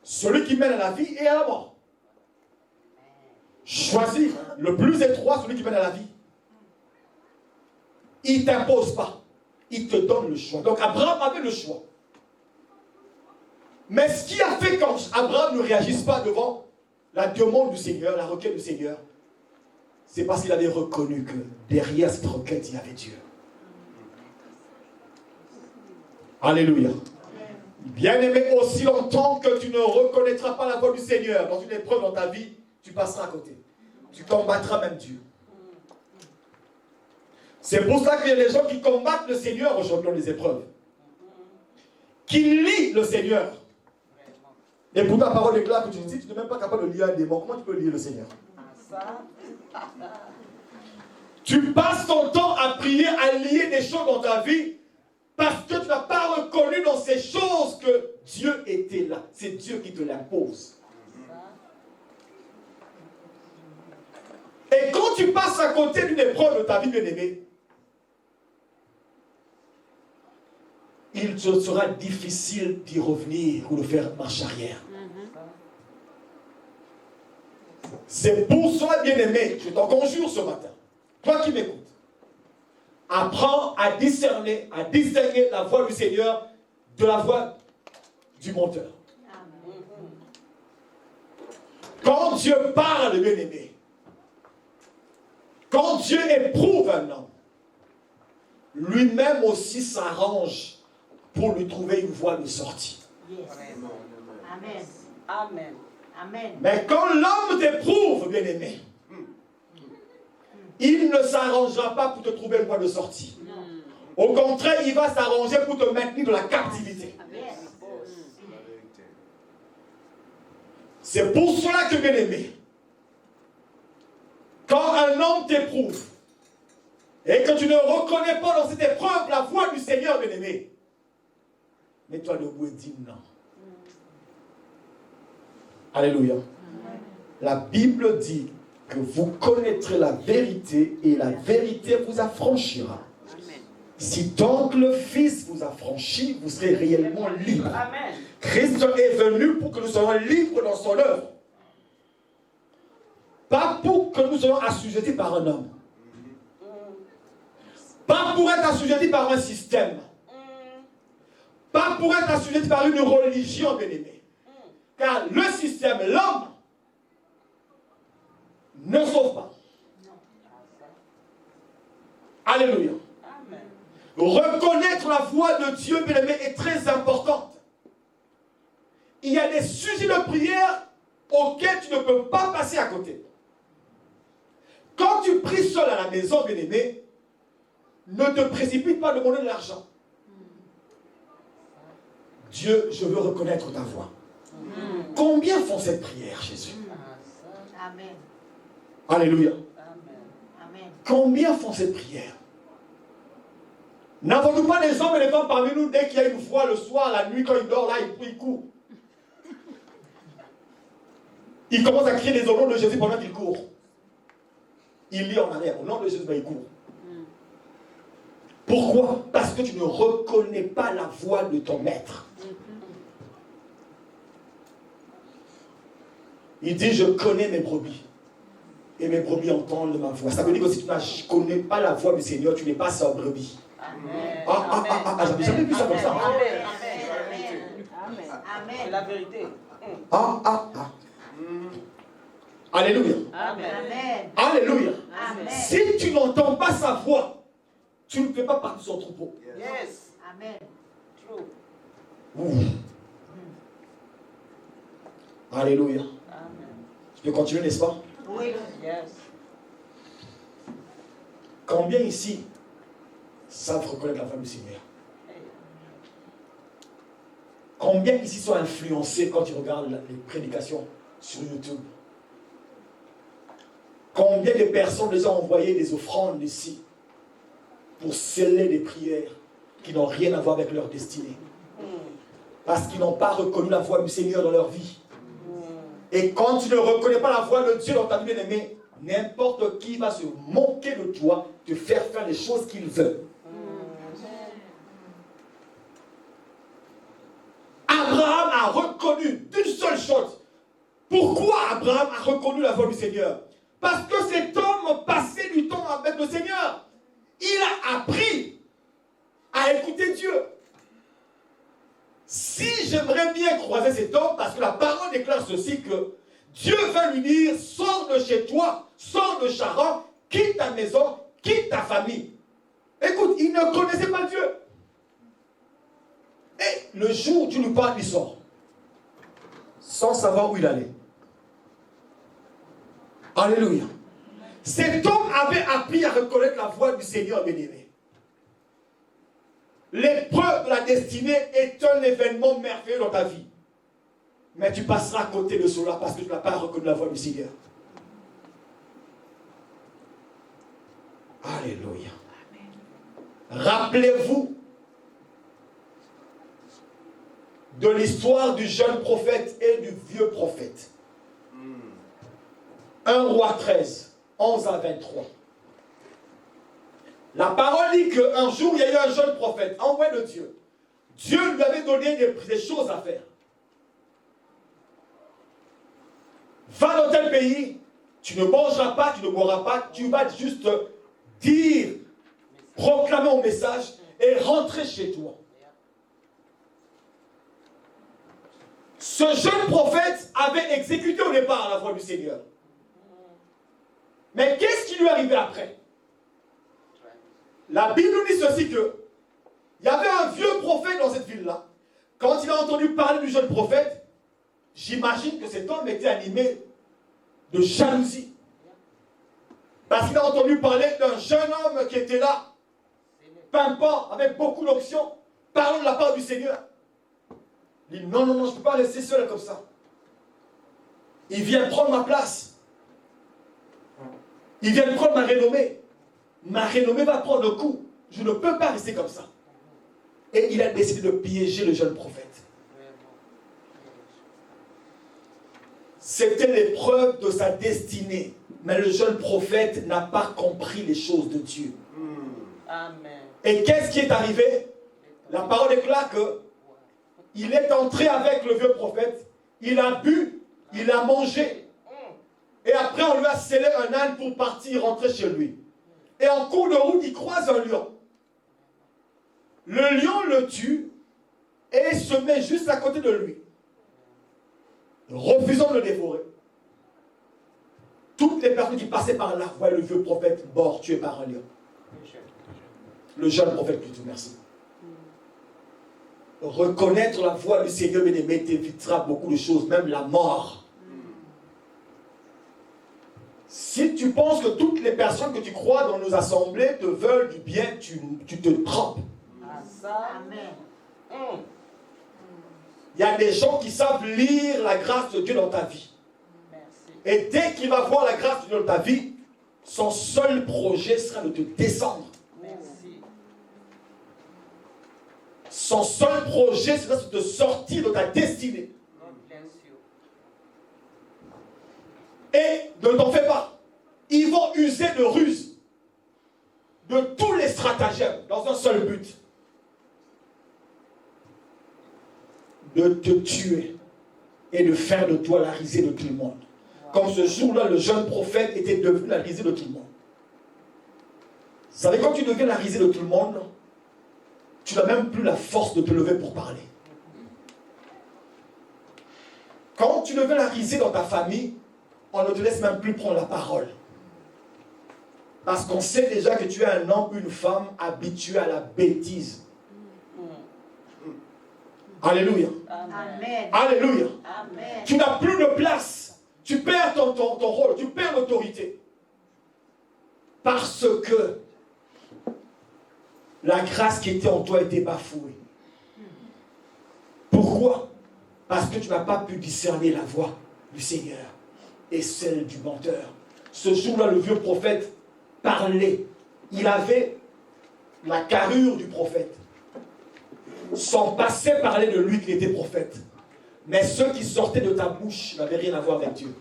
Celui qui mène à la vie et à la mort. Choisis le plus étroit, celui qui mène à la vie. Il ne t'impose pas. Il te donne le choix. Donc Abraham avait le choix. Mais ce qui a fait qu'Abraham ne réagisse pas devant la demande du Seigneur, la requête du Seigneur, c'est parce qu'il avait reconnu que derrière cette requête, il y avait Dieu. Alléluia. Bien-aimé, aussi longtemps que tu ne reconnaîtras pas la voix du Seigneur dans une épreuve dans ta vie, tu passeras à côté. Tu combattras même Dieu. C'est pour ça qu'il y a des gens qui combattent le Seigneur aujourd'hui dans les épreuves. Qui lient lis le Seigneur. Et pour ta parole déclare que si tu n'es même pas capable de lire un démon, comment tu peux lire le Seigneur? Tu passes ton temps à prier, à lier des choses dans ta vie parce que tu n'as pas reconnu dans ces choses que Dieu était là. C'est Dieu qui te l'impose. Et quand tu passes à côté d'une épreuve de ta vie, bien-aimée, il te sera difficile d'y revenir ou de faire marche arrière. C'est pour cela, bien-aimé, je t'en conjure ce matin, toi qui m'écoutes, apprends à discerner la voix du Seigneur de la voix du menteur. Quand Dieu parle, bien-aimé, quand Dieu éprouve un homme, lui-même aussi s'arrange pour lui trouver une voie de sortie. Yes. Amen. Amen. Amen. Mais quand l'homme t'éprouve, bien-aimé, il ne s'arrangera pas pour te trouver une voie de sortie. Au contraire, il va s'arranger pour te maintenir dans la captivité. C'est pour cela que, bien-aimé, quand un homme t'éprouve et que tu ne reconnais pas dans cette épreuve la voix du Seigneur, bien-aimé, mets-toi debout et dis non. Alléluia. La Bible dit que vous connaîtrez la vérité et la vérité vous affranchira. Si donc le Fils vous affranchit, vous serez réellement libre. Amen. Christ est venu pour que nous soyons libres dans son œuvre. Pas pour que nous soyons assujettis par un homme. Pas pour être assujettis par un système. Pas pour être assujettis par une religion, bien-aimée. Car le système, l'homme, ne sauve pas. Alléluia. Reconnaître la voix de Dieu, bien-aimé, est très importante. Il y a des sujets de prière auxquels tu ne peux pas passer à côté. Quand tu pries seul à la maison, bien-aimé, ne te précipite pas de demander de l'argent. Dieu, je veux reconnaître ta voix. Combien font cette prière, Jésus? Amen. Alléluia. Amen. Combien font cette prière? N'avons-nous pas des hommes et des femmes parmi nous, dès qu'il y a une voix le soir, la nuit, quand il dort, là, il court. Il commence à crier des au nom de Jésus pendant qu'il court. Il lit en arrière, au nom de Jésus, ben, il court. Pourquoi? Parce que tu ne reconnais pas la voix de ton maître. Il dit, je connais mes brebis. Et mes brebis entendent ma voix. Ça veut dire que si tu ne connais pas la voix du Seigneur, tu n'es pas sa brebis. J'avais jamais vu ça comme ça. Amen. C'est la vérité. Alléluia. Amen. Alléluia. Amen. Si tu n'entends pas sa voix, tu ne fais pas partie de son troupeau. Yes. Amen. True. Alléluia. Amen. Tu peux continuer, n'est-ce pas? Oui. Yes. Combien ici savent reconnaître la voix du Seigneur? Combien ici sont influencés quand ils regardent les prédications sur YouTube? Combien de personnes les ont envoyé des offrandes ici pour sceller des prières qui n'ont rien à voir avec leur destinée? Parce qu'ils n'ont pas reconnu la voix du Seigneur dans leur vie. Et quand tu ne reconnais pas la voix de Dieu dans ta vie, bien-aimée, n'importe qui va se moquer de toi, te faire faire les choses qu'il veut. Abraham a reconnu d'une seule chose. Pourquoi Abraham a reconnu la voix du Seigneur? Parce que cet homme passait du temps avec le Seigneur. Il a appris à écouter Dieu. Si j'aimerais bien croiser cet homme, parce que la parole déclare ceci, que Dieu va lui dire, sors de chez toi, sors de Charan, quitte ta maison, quitte ta famille. Écoute, il ne connaissait pas Dieu. Et le jour où tu lui parles, il sort. Sans savoir où il allait. Alléluia. Cet homme avait appris à reconnaître la voix du Seigneur bien-aimé. l'épreuve de la destinée est un événement merveilleux dans ta vie. Mais tu passeras à côté de cela parce que tu n'as pas reconnu la voix du Seigneur. Alléluia. Rappelez-vous de l'histoire du jeune prophète et du vieux prophète. 1 Roi 13, 11 à 23. La parole dit qu'un jour, il y a eu un jeune prophète, envoyé de Dieu. Dieu lui avait donné des choses à faire. Va dans tel pays, tu ne mangeras pas, tu ne boiras pas, tu vas juste dire, proclamer mon message et rentrer chez toi. Ce jeune prophète avait exécuté au départ la voix du Seigneur. Mais qu'est-ce qui lui est arrivé après? La Bible nous dit ceci que il y avait un vieux prophète dans cette ville-là. Quand il a entendu parler du jeune prophète, j'imagine que cet homme était animé de jalousie. Parce qu'il a entendu parler d'un jeune homme qui était là, pimpant, avec beaucoup d'onction, parlant de la part du Seigneur. Il dit non, non, non, je ne peux pas rester seul comme ça. Il vient prendre ma place. Il vient prendre ma renommée. Ma renommée va prendre le coup. Je ne peux pas rester comme ça. Et il a décidé de piéger le jeune prophète. C'était l'épreuve de sa destinée. Mais le jeune prophète n'a pas compris les choses de Dieu. Amen. Et qu'est-ce qui est arrivé? La parole déclare que il est entré avec le vieux prophète. Il a bu, il a mangé. Et après, on lui a scellé un âne pour partir, rentrer chez lui. Et en cours de route, il croise un lion. Le lion le tue et se met juste à côté de lui, refusant de le dévorer. Toutes les personnes qui passaient par là voyaient le vieux prophète mort, tué par un lion. Le jeune prophète plutôt, merci. Reconnaître la voix du Seigneur, bien-aimé, t'évitera beaucoup de choses, même la mort. Si tu penses que toutes les personnes que tu crois dans nos assemblées te veulent du bien, tu te trompes. Amen. Il y a des gens qui savent lire la grâce de Dieu dans ta vie. Et dès qu'il va voir la grâce de Dieu dans ta vie, son seul projet sera de te descendre. Son seul projet sera de te sortir de ta destinée. Et ne t'en fais pas. Ils vont user de ruses, de tous les stratagèmes, dans un seul but. De te tuer et de faire de toi la risée de tout le monde. Comme ce jour-là, le jeune prophète était devenu la risée de tout le monde. Vous savez, quand tu deviens la risée de tout le monde, tu n'as même plus la force de te lever pour parler. Quand tu deviens la risée dans ta famille, on ne te laisse même plus prendre la parole. Parce qu'on sait déjà que tu es un homme, une femme habitué à la bêtise. Alléluia. Amen. Alléluia. Amen. Tu n'as plus de place. Tu perds ton rôle, tu perds l'autorité. Parce que la grâce qui était en toi a été bafouée. Pourquoi? Parce que tu n'as pas pu discerner la voix du Seigneur et celle du menteur. Ce jour-là, le vieux prophète parlait. Il avait la carrure du prophète. Son passé parlait de lui qui était prophète. Mais ce qui sortait de ta bouche n'avait rien à voir avec Dieu.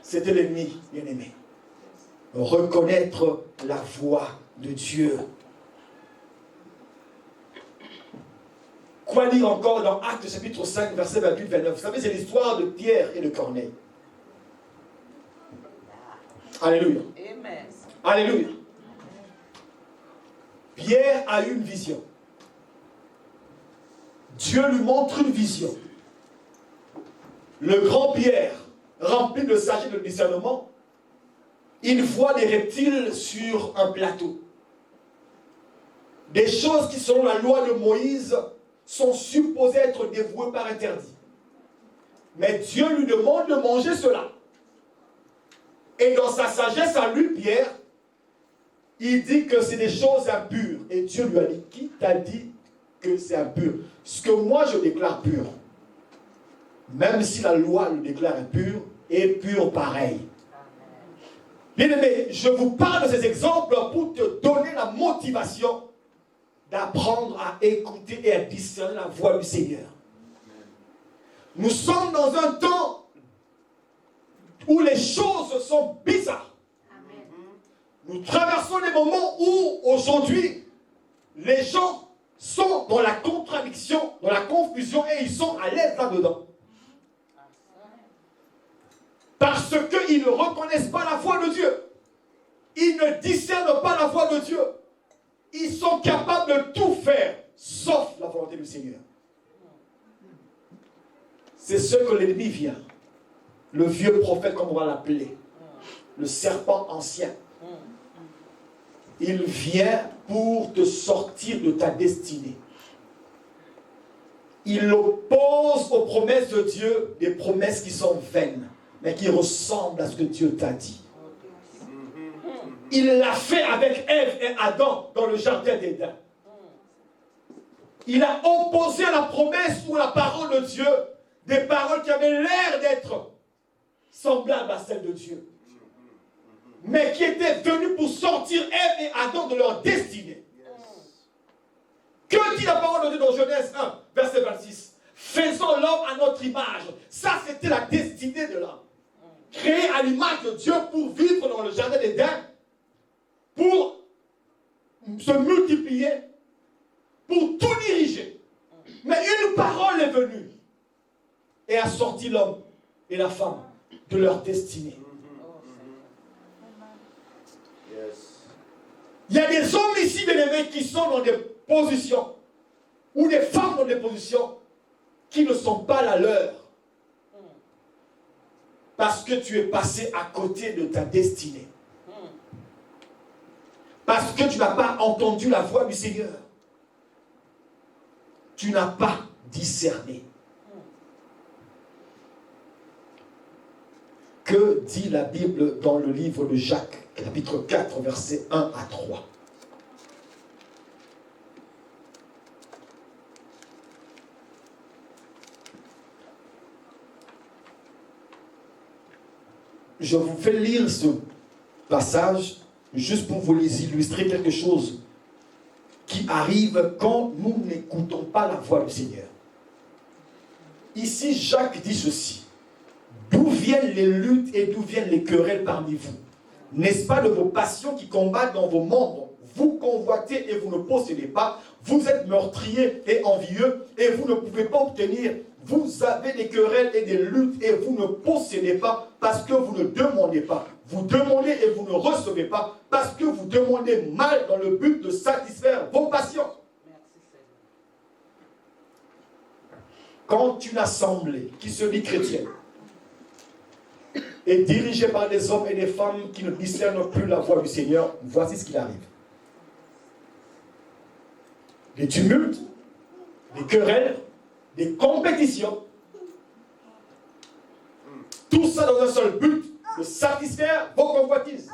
C'était l'ennemi, bien-aimé. Reconnaître la voix de Dieu. Quoi lire encore dans Actes chapitre 5, verset 28-29? Vous savez, c'est l'histoire de Pierre et de Corneille. Alléluia. Amen. Alléluia. Pierre a eu une vision. Dieu lui montre une vision. Le grand Pierre, rempli de sagesse et de discernement, il voit des reptiles sur un plateau. Des choses qui, selon la loi de Moïse, sont supposées être dévouées par interdit. Mais Dieu lui demande de manger cela. Et dans sa sagesse à lui, Pierre, il dit que c'est des choses impures. Et Dieu lui a dit, qui t'a dit que c'est impur? Ce que moi je déclare pur, même si la loi le déclare impur, est pur pareil. Bien-aimé, je vous parle de ces exemples pour te donner la motivation d'apprendre à écouter et à discerner la voix du Seigneur. Nous sommes dans un temps où les choses sont bizarres. Amen. Nous traversons des moments où, aujourd'hui, les gens sont dans la contradiction, dans la confusion, et ils sont à l'aise là-dedans. Parce qu'ils ne reconnaissent pas la voix de Dieu. Ils ne discernent pas la voix de Dieu. Ils sont capables de tout faire, sauf la volonté du Seigneur. C'est ce que l'ennemi vient. Le vieux prophète, comme on va l'appeler. Le serpent ancien. Il vient pour te sortir de ta destinée. Il oppose aux promesses de Dieu des promesses qui sont vaines, mais qui ressemblent à ce que Dieu t'a dit. Il l'a fait avec Ève et Adam dans le jardin d'Éden. Il a opposé à la promesse ou à la parole de Dieu des paroles qui avaient l'air d'être semblables à celles de Dieu, mais qui étaient venues pour sortir Ève et Adam de leur destinée. Que dit la parole de Dieu dans Genèse 1, verset 26? Faisons l'homme à notre image. Ça, c'était la destinée de l'homme. Créé à l'image de Dieu pour vivre dans le jardin d'Éden, pour se multiplier, pour tout diriger. Mais une parole est venue et a sorti l'homme et la femme de leur destinée. Il y a des hommes ici, bien-aimés, qui sont dans des positions, ou des femmes dans des positions qui ne sont pas la leur. Parce que tu es passé à côté de ta destinée. Parce que tu n'as pas entendu la voix du Seigneur. Tu n'as pas discerné. Que dit la Bible dans le livre de Jacques, chapitre 4, versets 1 à 3? Je vous fais lire ce passage juste pour vous les illustrer quelque chose qui arrive quand nous n'écoutons pas la voix du Seigneur. Ici, Jacques dit ceci. D'où viennent les luttes et d'où viennent les querelles parmi vous? N'est-ce pas de vos passions qui combattent dans vos membres? Vous convoitez et vous ne possédez pas. Vous êtes meurtriers et envieux et vous ne pouvez pas obtenir. Vous avez des querelles et des luttes et vous ne possédez pas parce que vous ne demandez pas. Vous demandez et vous ne recevez pas parce que vous demandez mal dans le but de satisfaire vos passions. Quand une assemblée qui se dit chrétienne est dirigée par des hommes et des femmes qui ne discernent plus la voix du Seigneur, voici ce qui arrive. Des tumultes, des querelles, des compétitions. Tout ça dans un seul but, de satisfaire vos convoitises.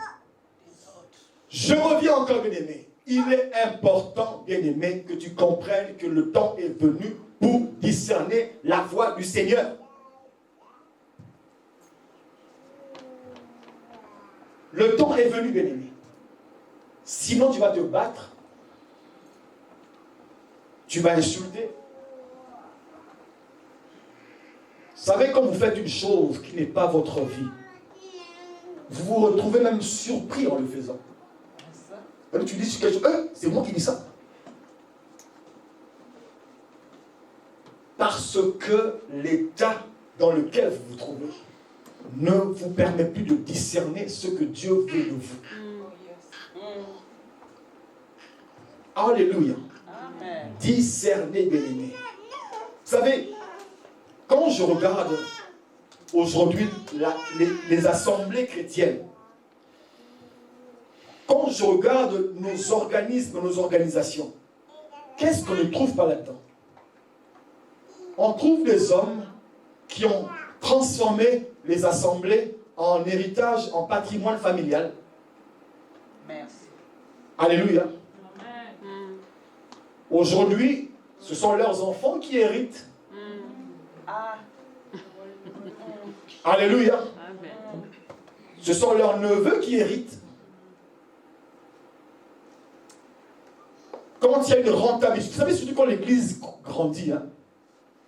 Je reviens encore, bien-aimé. Il est important, bien-aimé, que tu comprennes que le temps est venu pour discerner la voix du Seigneur. Le temps est venu, bien-aimé. Sinon, tu vas te battre. Tu vas insulter. Vous savez, quand vous faites une chose qui n'est pas votre vie, vous vous retrouvez même surpris en le faisant. Alors tu dis quelque chose, c'est moi qui dis ça. Parce que l'état dans lequel vous vous trouvez ne vous permet plus de discerner ce que Dieu veut de vous. Alléluia. Amen. Discerner, bien-aimé. Vous savez, quand je regarde aujourd'hui les assemblées chrétiennes, quand je regarde nos organismes, nos organisations, qu'est-ce qu'on ne trouve pas là-dedans? On trouve des hommes qui ont transformé les assemblées en héritage, en patrimoine familial. Merci. Alléluia. Aujourd'hui, ce sont leurs enfants qui héritent. Alléluia. Ce sont leurs neveux qui héritent. Quand il y a une rentabilité, vous savez, surtout quand l'église grandit, hein,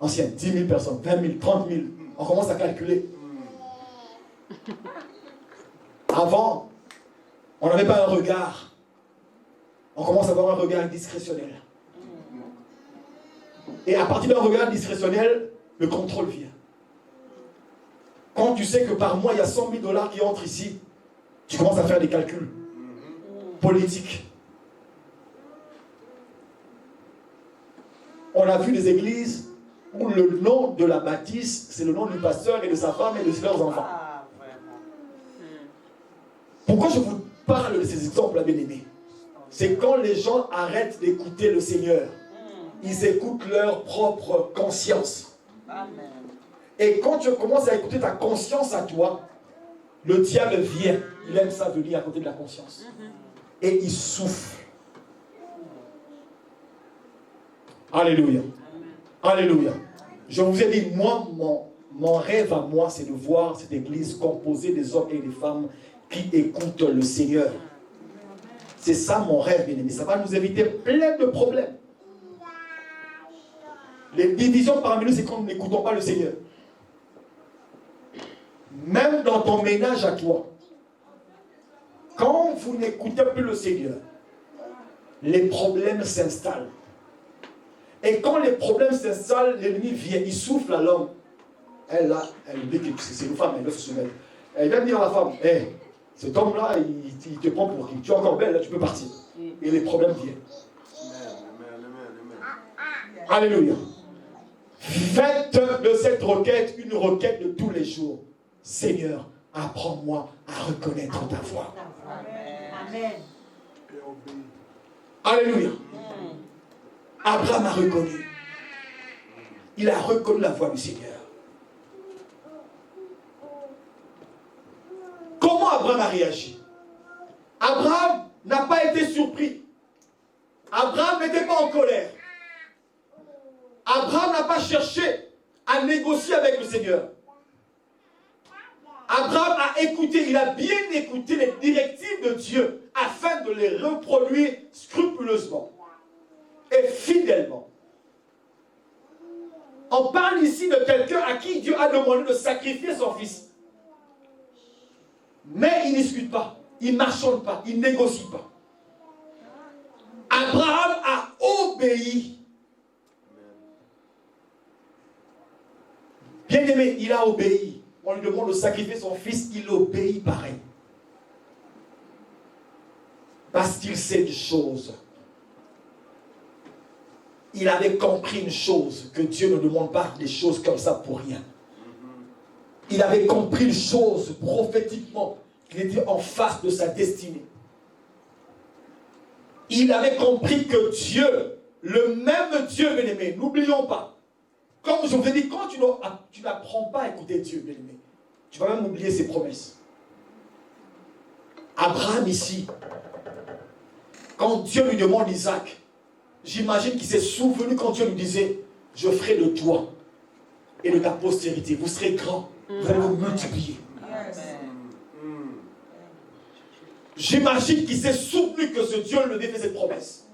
ancienne, 10 000 personnes, 20 000, 30 000, on commence à calculer. Avant, on n'avait pas un regard. On commence à avoir un regard discrétionnel. Et à partir d'un regard discrétionnel, le contrôle vient. Quand tu sais que par mois, il y a 100 000 $ qui entrent ici, tu commences à faire des calculs politiques. On a vu des églises où le nom de la bâtisse, c'est le nom du pasteur et de sa femme et de leurs enfants. Pourquoi je vous parle de ces exemples, bien-aimés? C'est quand les gens arrêtent d'écouter le Seigneur. Ils écoutent leur propre conscience. Et quand tu commences à écouter ta conscience à toi, le diable vient. Il aime ça venir à côté de la conscience. Et il souffle. Alléluia. Alléluia. Je vous ai dit, moi, mon rêve à moi, c'est de voir cette église composée des hommes et des femmes qui écoutent le Seigneur. C'est ça mon rêve, bien-aimé. Ça va nous éviter plein de problèmes. Les divisions parmi nous, c'est quand nous n'écoutons pas le Seigneur. Même dans ton ménage à toi, quand vous n'écoutez plus le Seigneur, les problèmes s'installent. Et quand les problèmes s'installent, l'ennemi vient, il souffle à l'homme. Elle là, elle dit que c'est une femme, elle doit se soumettre. Elle vient dire à la femme, hey, cet homme-là, il te prend pour qui? Tu es encore belle, là, tu peux partir. Et les problèmes viennent. Alléluia. Faites de cette requête une requête de tous les jours. Seigneur, apprends-moi à reconnaître ta voix. Amen. Alléluia. Abraham a reconnu. Il a reconnu la voix du Seigneur. Comment Abraham a réagi? Abraham n'a pas été surpris. Abraham n'était pas en colère. Abraham n'a pas cherché à négocier avec le Seigneur. Abraham a écouté, il a bien écouté les directives de Dieu afin de les reproduire scrupuleusement et fidèlement. On parle ici de quelqu'un à qui Dieu a demandé de sacrifier son fils. Mais il ne discute pas, il ne marchonne pas, il ne négocie pas. Abraham a obéi. Bien-aimé, il a obéi. On lui demande de sacrifier son fils, il obéit pareil. Parce qu'il sait une chose. Il avait compris une chose, que Dieu ne demande pas des choses comme ça pour rien. Il avait compris une chose prophétiquement, qu'il était en face de sa destinée. Il avait compris que Dieu, le même Dieu, bien-aimé, n'oublions pas. Comme je vous ai dit, quand tu n'apprends pas à écouter Dieu, bien-aimé, tu vas même oublier ses promesses. Abraham ici, quand Dieu lui demande Isaac, j'imagine qu'il s'est souvenu quand Dieu lui disait, je ferai de toi et de ta postérité, vous serez grands, vous allez vous multiplier. J'imagine qu'il s'est souvenu que ce Dieu lui avait fait cette promesse.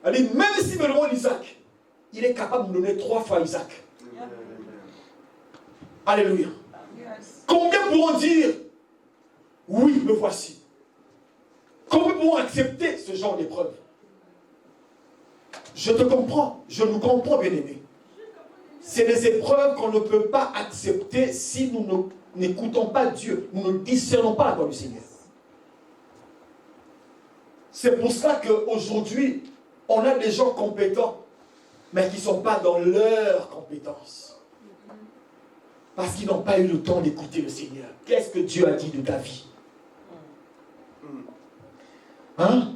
Elle dit, même s'il me demande Isaac, il est capable de me donner 3 fois Isaac. Alléluia. Combien pourront dire, oui, me voici? Combien pourront accepter ce genre d'épreuve? Je te comprends, je nous comprends, bien-aimés. C'est des épreuves qu'on ne peut pas accepter si nous n'écoutons pas Dieu, nous ne discernons pas la voix du Seigneur. C'est pour cela qu'aujourd'hui, on a des gens compétents, mais qui ne sont pas dans leurs compétences. Parce qu'ils n'ont pas eu le temps d'écouter le Seigneur. Qu'est-ce que Dieu a dit de ta vie? Hein?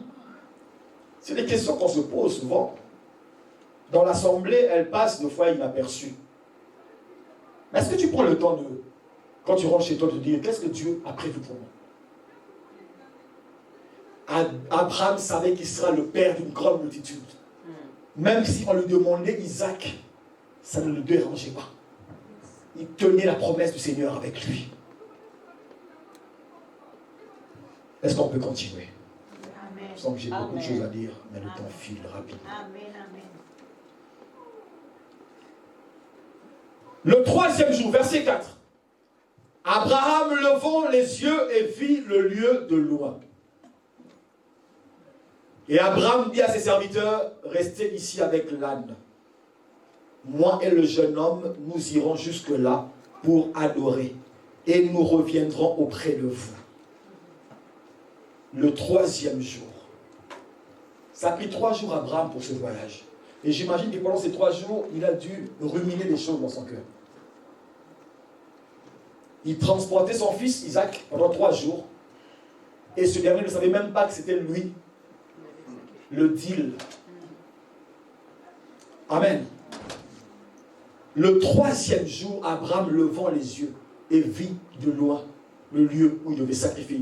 C'est des questions qu'on se pose souvent. Dans l'assemblée, elles passent de fois inaperçues. Mais est-ce que tu prends le temps de, quand tu rentres chez toi, de dire, qu'est-ce que Dieu a prévu pour moi? Abraham savait qu'il sera le père d'une grande multitude. Même si on lui demandait Isaac, ça ne le dérangeait pas. Il tenait la promesse du Seigneur avec lui. Est-ce qu'on peut continuer? Amen. Je sens que j'ai beaucoup de Amen. choses à dire, mais le temps file rapidement. Amen. Amen. Le troisième jour, verset 4. Abraham levant les yeux et vit le lieu de loin. Et Abraham dit à ses serviteurs, restez ici avec l'âne. Moi et le jeune homme, nous irons jusque-là pour adorer. Et nous reviendrons auprès de vous. Le troisième jour. Ça a pris 3 jours à Abraham pour ce voyage. Et j'imagine que pendant ces 3 jours, il a dû ruminer des choses dans son cœur. Il transportait son fils Isaac pendant 3 jours. Et ce dernier ne savait même pas que c'était lui. Le deal. Amen. Le troisième jour, Abraham levant les yeux et vit de loin le lieu où il devait sacrifier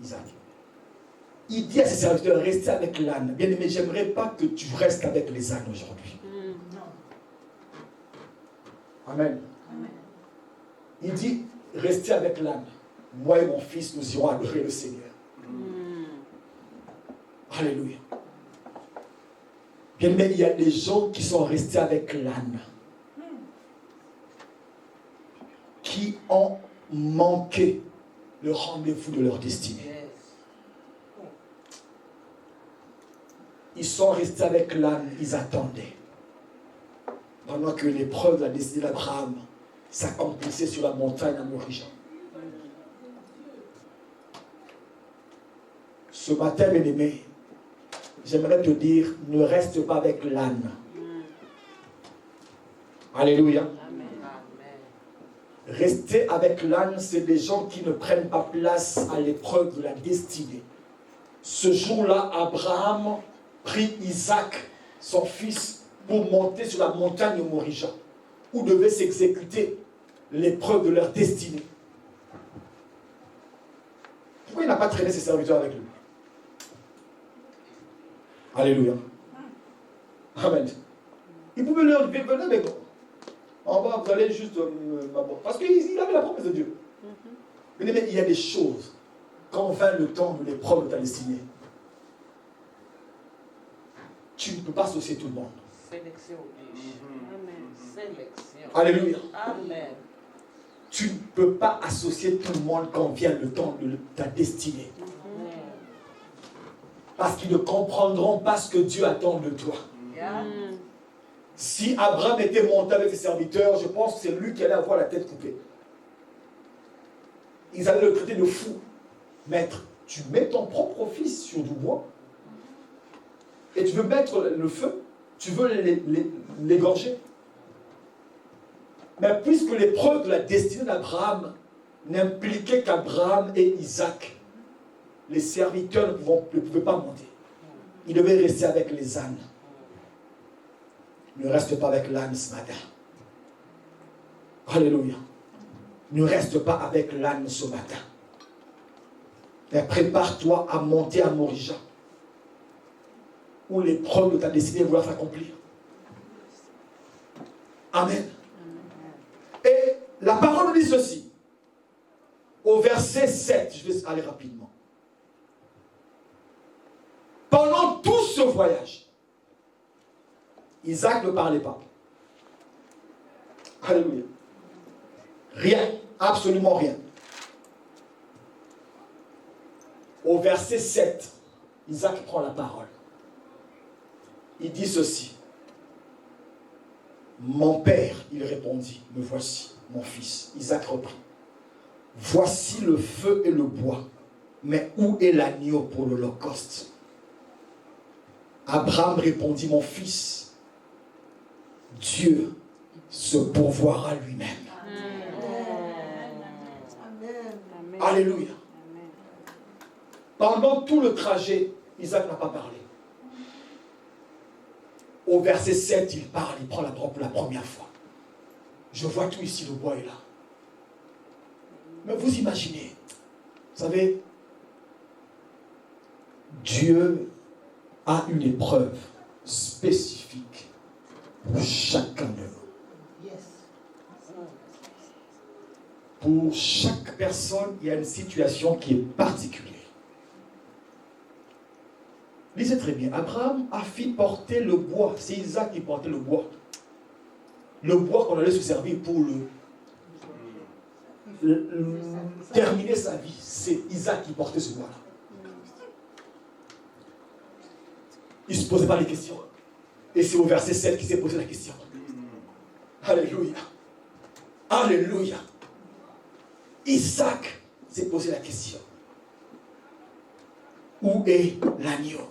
Isaac. Il dit à ses serviteurs, restez avec l'âne. Bien aimé, j'aimerais pas que tu restes avec les ânes aujourd'hui. Amen. Amen. Il dit, restez avec l'âne. Moi et mon fils, nous irons adorer le Seigneur. Alléluia. Bien aimé, il y a des gens qui sont restés avec l'âne. Qui ont manqué le rendez-vous de leur destinée. Ils sont restés avec l'âne, ils attendaient. Pendant que l'épreuve de la destinée d'Abraham s'accomplissait sur la montagne à Moriah. Ce matin, bien aimé, j'aimerais te dire, ne reste pas avec l'âne. Alléluia. Rester avec l'âne, c'est des gens qui ne prennent pas place à l'épreuve de la destinée. Ce jour-là, Abraham prit Isaac, son fils, pour monter sur la montagne de Moriah, où devait s'exécuter l'épreuve de leur destinée. Pourquoi il n'a pas traîné ses serviteurs avec lui? Alléluia. Amen. Il pouvait leur dire, venez avec moi. En bas, vous allez juste parce qu'il avait la promesse de Dieu. Mais il y a des choses, quand vint le temps de l'épreuve de ta destinée, tu ne peux pas associer tout le monde. Sélection oblige. Amen. Sélection. Alléluia. Amen. Tu ne peux pas associer tout le monde quand vient le temps de ta destinée. Parce qu'ils ne comprendront pas ce que Dieu attend de toi. Si Abraham était monté avec ses serviteurs, je pense que c'est lui qui allait avoir la tête coupée. Ils allaient le traiter de fou. Maître, tu mets ton propre fils sur du bois et tu veux mettre le feu, tu veux l'égorger. Mais puisque l'épreuve de la destinée d'Abraham n'impliquait qu'Abraham et Isaac, les serviteurs ne pouvaient pas monter. Ils devaient rester avec les ânes. Ne reste pas avec l'âne ce matin. Alléluia. Ne reste pas avec l'âne ce matin. Et prépare-toi à monter à Moriah, où l'épreuve de ta destinée va s'accomplir. Amen. Et la parole dit ceci. Au verset 7, je vais aller rapidement. Pendant tout ce voyage, Isaac ne parlait pas. Alléluia. Rien, absolument rien. Au verset 7, Isaac prend la parole. Il dit ceci. Mon père, il répondit, me voici, mon fils. Isaac reprit. Voici le feu et le bois, mais où est l'agneau pour l'holocauste? Abraham répondit, mon fils, Dieu se pourvoira lui-même. Amen. Alléluia. Pendant tout le trajet, Isaac n'a pas parlé. Au verset 7, il parle, il prend la parole pour la première fois. Je vois tout ici, le bois est là. Mais vous imaginez, vous savez, Dieu a une épreuve spécifique pour chacun de nous. Yes. Pour chaque personne, il y a une situation qui est particulière. Lisez très bien. Abraham a fait porter le bois. C'est Isaac qui portait le bois. Le bois qu'on allait se servir pour terminer sa vie. C'est Isaac qui portait ce bois-là. Il ne se posait pas les questions. Et c'est au verset 7 qu'il s'est posé la question. Alléluia. Alléluia. Isaac s'est posé la question. Où est l'agneau?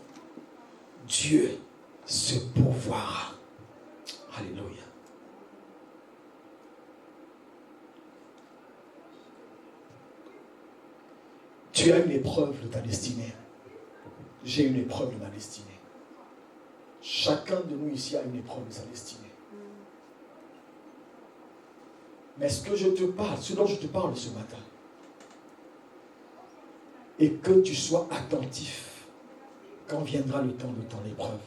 Dieu se pourvoira. Alléluia. Tu as une épreuve de ta destinée. J'ai une épreuve de ma destinée. Chacun de nous ici a une épreuve de sa destinée. Mais ce que je te parle, ce dont je te parle ce matin, et que tu sois attentif quand viendra le temps de ton épreuve.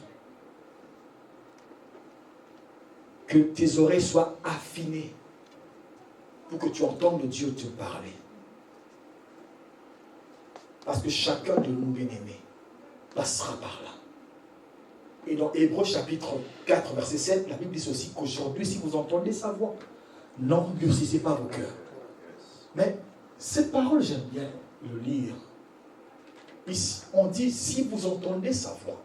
Que tes oreilles soient affinées pour que tu entendes Dieu te parler. Parce que chacun de nous, bien-aimés, passera par là. Et dans Hébreux chapitre 4, verset 7, la Bible dit aussi qu'aujourd'hui, si vous entendez sa voix, n'endurcissez pas vos cœurs. Mais cette parole, j'aime bien le lire. Ici, on dit, si vous entendez sa voix,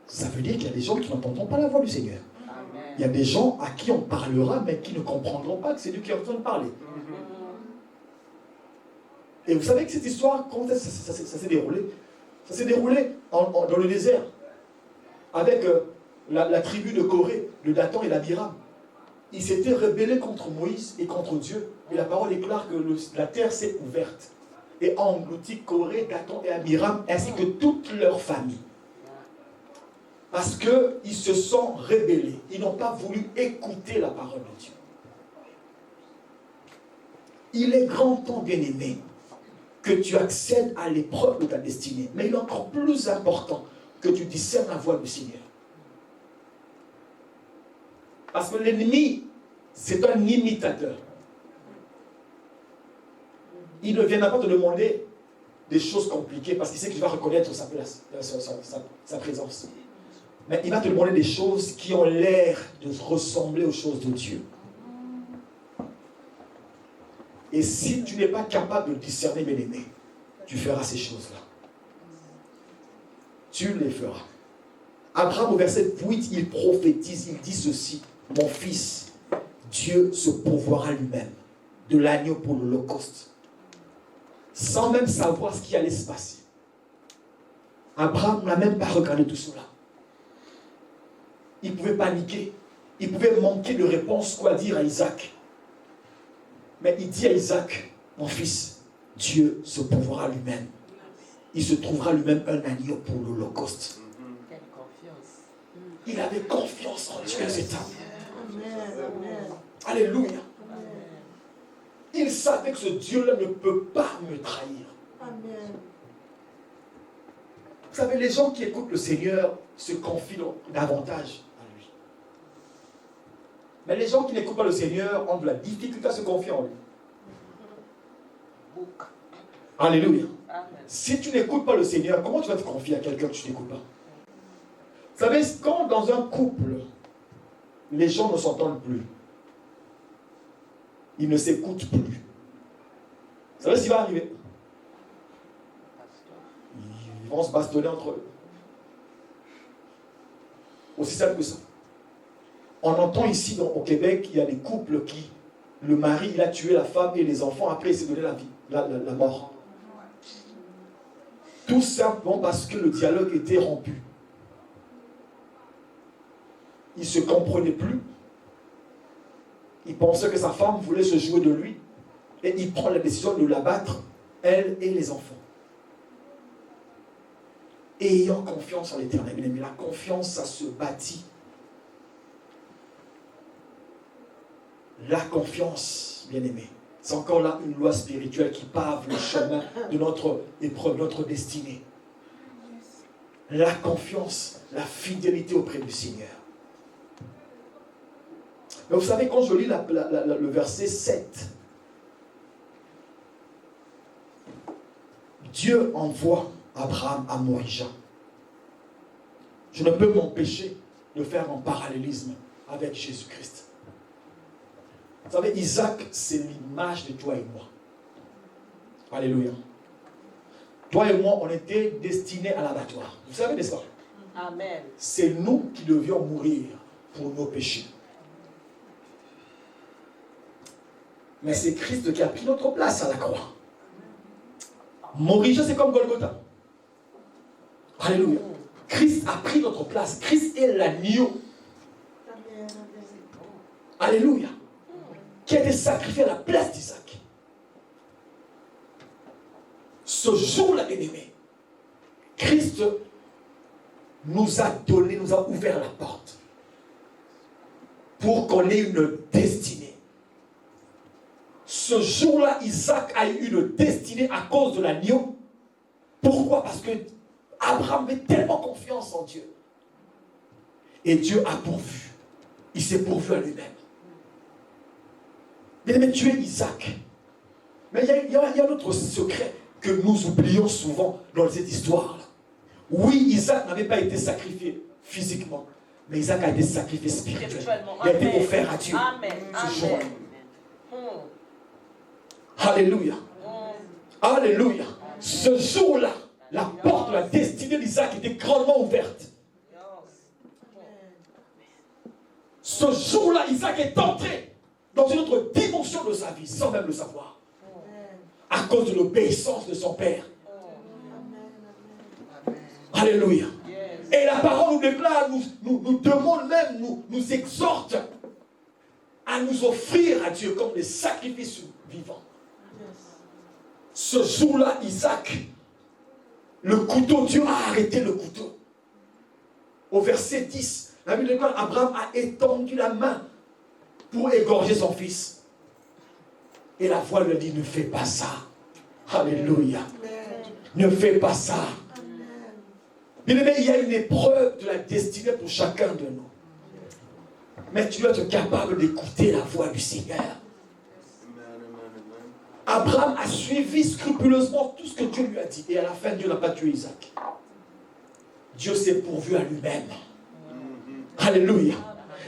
ça veut dire qu'il y a des gens qui n'entendront pas la voix du Seigneur. Amen. Il y a des gens à qui on parlera, mais qui ne comprendront pas que c'est Dieu qui est en train de parler. Et vous savez que cette histoire, comment ça s'est déroulé? Ça s'est déroulé dans le désert, avec la tribu de Corée, le Dathan et l'Abiram. Ils s'étaient rebellés contre Moïse et contre Dieu. Et la parole déclare que la terre s'est ouverte et a englouti Corée, Dathan et Abiram, ainsi que toute leur famille. Parce qu'ils se sont rebellés. Ils n'ont pas voulu écouter la parole de Dieu. Il est grand temps, bien-aimé, que tu accèdes à l'épreuve de ta destinée. Mais il est encore plus important que tu discernes la voix du Seigneur. Parce que l'ennemi, c'est un imitateur. Il ne viendra pas te demander des choses compliquées parce qu'il sait que tu vas reconnaître sa présence. Mais il va te demander des choses qui ont l'air de ressembler aux choses de Dieu. Et si tu n'es pas capable de discerner, bien-aimé, tu feras ces choses-là. Tu les feras. Abraham, au verset 8, il prophétise, il dit ceci: mon fils, Dieu se pourvoira lui-même de l'agneau pour l'holocauste, sans même savoir ce qui allait se passer. Abraham n'a même pas regardé tout cela. Il pouvait paniquer, il pouvait manquer de réponse, quoi dire à Isaac. Mais il dit à Isaac, mon fils, Dieu se pourvoira lui-même. Il se trouvera lui-même un agneau pour l'holocauste. Quelle confiance. Il avait confiance en Dieu, cet homme. Amen. Alléluia. Amen. Il savait que ce Dieu-là ne peut pas me trahir. Amen. Vous savez, les gens qui écoutent le Seigneur se confient davantage à lui. Mais les gens qui n'écoutent pas le Seigneur ont de la difficulté à se confier en lui. Book. Alléluia. Amen. Si tu n'écoutes pas le Seigneur, comment tu vas te confier à quelqu'un que tu n'écoutes pas? Vous savez, quand dans un couple, les gens ne s'entendent plus, ils ne s'écoutent plus, vous savez ce qui va arriver? Ils vont se bastonner entre eux. Aussi simple que ça. On entend ici au Québec, il y a des couples qui, le mari, il a tué la femme et les enfants, après il s'est donné la vie, la mort. Tout simplement parce que le dialogue était rompu. Il ne se comprenait plus. Il pensait que sa femme voulait se jouer de lui. Et il prend la décision de l'abattre, elle et les enfants. Ayant confiance en l'Éternel. Mais la confiance, ça se bâtit. La confiance, bien-aimé, c'est encore là une loi spirituelle qui pave le chemin de notre épreuve, notre destinée. la confiance, la fidélité auprès du Seigneur. Mais vous savez, quand je lis le verset 7, Dieu envoie Abraham à Morija. Je ne peux m'empêcher de faire un parallélisme avec Jésus-Christ. Vous savez, Isaac, c'est l'image de toi et moi. Alléluia. Toi et moi, on était destinés à l'abattoir. Vous savez, n'est-ce pas? Amen. C'est nous qui devions mourir pour nos péchés. Mais c'est Christ qui a pris notre place à la croix. Morija, c'est comme Golgotha. Alléluia. Christ a pris notre place. Christ est l'agneau. Alléluia. Qui a été sacrifié à la place d'Isaac. Ce jour-là, bien-aimé, Christ nous a donné, nous a ouvert la porte pour qu'on ait une destinée. Ce jour-là, Isaac a eu une destinée à cause de l'agneau. Pourquoi? Parce que Abraham avait tellement confiance en Dieu. Et Dieu a pourvu. Il s'est pourvu à lui-même. Bien-aimé, tu es Isaac. Mais il y a un autre secret que nous oublions souvent dans cette histoire-là. Oui, Isaac n'avait pas été sacrifié physiquement, mais Isaac a été sacrifié spirituellement. Il a été offert à Dieu. Amen. Ce jour-là. Alléluia. Alléluia. Ce jour-là, la porte de la destinée d'Isaac était grandement ouverte. Ce jour-là, Isaac est entré dans une autre dimension de sa vie, sans même le savoir. À cause de l'obéissance de son père. Alléluia. Et la parole nous déclare, nous demande même, nous exhorte à nous offrir à Dieu comme des sacrifices vivants. Ce jour-là, Isaac, le couteau, Dieu a arrêté le couteau. Au verset 10, la Bible déclare, Abraham a étendu la main pour égorger son fils. Et la voix lui a dit, ne fais pas ça. Alléluia. Ne fais pas ça. Bien-aimé, il y a une épreuve de la destinée pour chacun de nous. Mais tu dois être capable d'écouter la voix du Seigneur. Abraham a suivi scrupuleusement tout ce que Dieu lui a dit. Et à la fin, Dieu n'a pas tué Isaac. Dieu s'est pourvu à lui-même. Alléluia.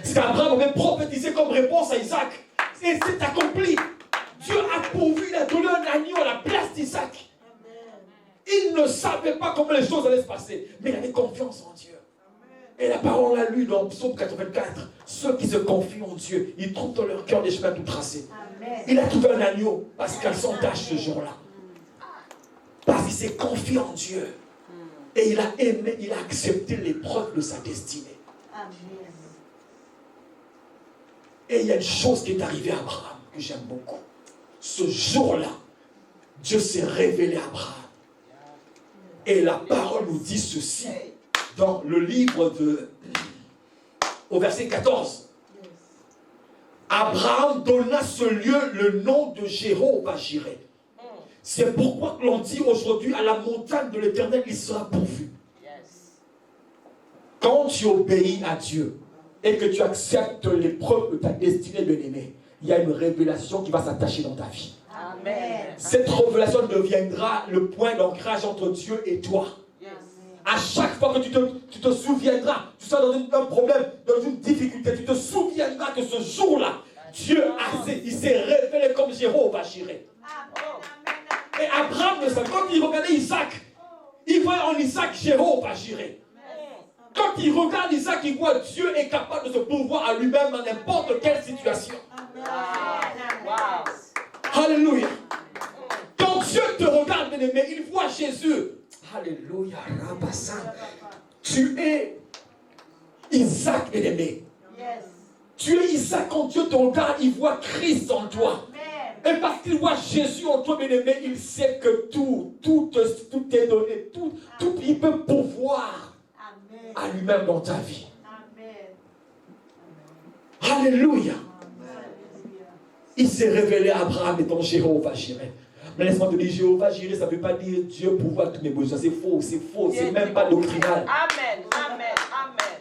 Ce qu'Abraham avait prophétisé comme réponse à Isaac, et c'est accompli. Dieu a pourvu, il a donné un agneau à la place d'Isaac. Il ne savait pas comment les choses allaient se passer, mais il avait confiance en Dieu. Et la parole l'a lu dans Psaume 84. Ceux qui se confient en Dieu, ils trouvent dans leur cœur des chemins tout tracés. Il a trouvé un agneau parce qu'elle s'en tâche ce jour-là. Parce qu'il s'est confié en Dieu. Et il a aimé, il a accepté l'épreuve de sa destinée. Et il y a une chose qui est arrivée à Abraham que j'aime beaucoup. Ce jour-là, Dieu s'est révélé à Abraham. Et la parole nous dit ceci dans le livre au verset 14. Abraham donna ce lieu le nom de Jéhovah-Jireh. C'est pourquoi l'on dit aujourd'hui à la montagne de l'Éternel, il sera pourvu. Quand tu obéis à Dieu et que tu acceptes l'épreuve de ta destinée, bien-aimé, il y a une révélation qui va s'attacher dans ta vie. Amen. Cette révélation deviendra le point d'ancrage entre Dieu et toi. À chaque fois que tu te souviendras, tu seras dans un problème, dans une difficulté, tu te souviendras que ce jour-là, Dieu il s'est révélé comme Jéhovah-Jireh. Et Abraham le savait. Quand il regardait Isaac, il voit en Isaac Jéhovah-Jireh. Quand il regarde Isaac, il voit Dieu est capable de se pourvoir à lui-même dans n'importe quelle situation. Alléluia. Quand Dieu te regarde, bien-aimé, il voit Jésus. Alléluia. Tu es Isaac, bien-aimé. Tu es Isaac. Quand Dieu te regarde, il voit Christ en toi. Et parce qu'il voit Jésus en toi, bien-aimé, il sait que tout est donné. Tout, il peut pourvoir à lui-même dans ta vie. Alléluia. Il s'est révélé à Abraham étant Jéhovah-Jireh. Mais laisse-moi te dire, Jéhovah Jireh, ça ne veut pas dire Dieu pourvoit tous mes besoins. C'est faux, c'est même pas doctrinal. Amen, amen, amen.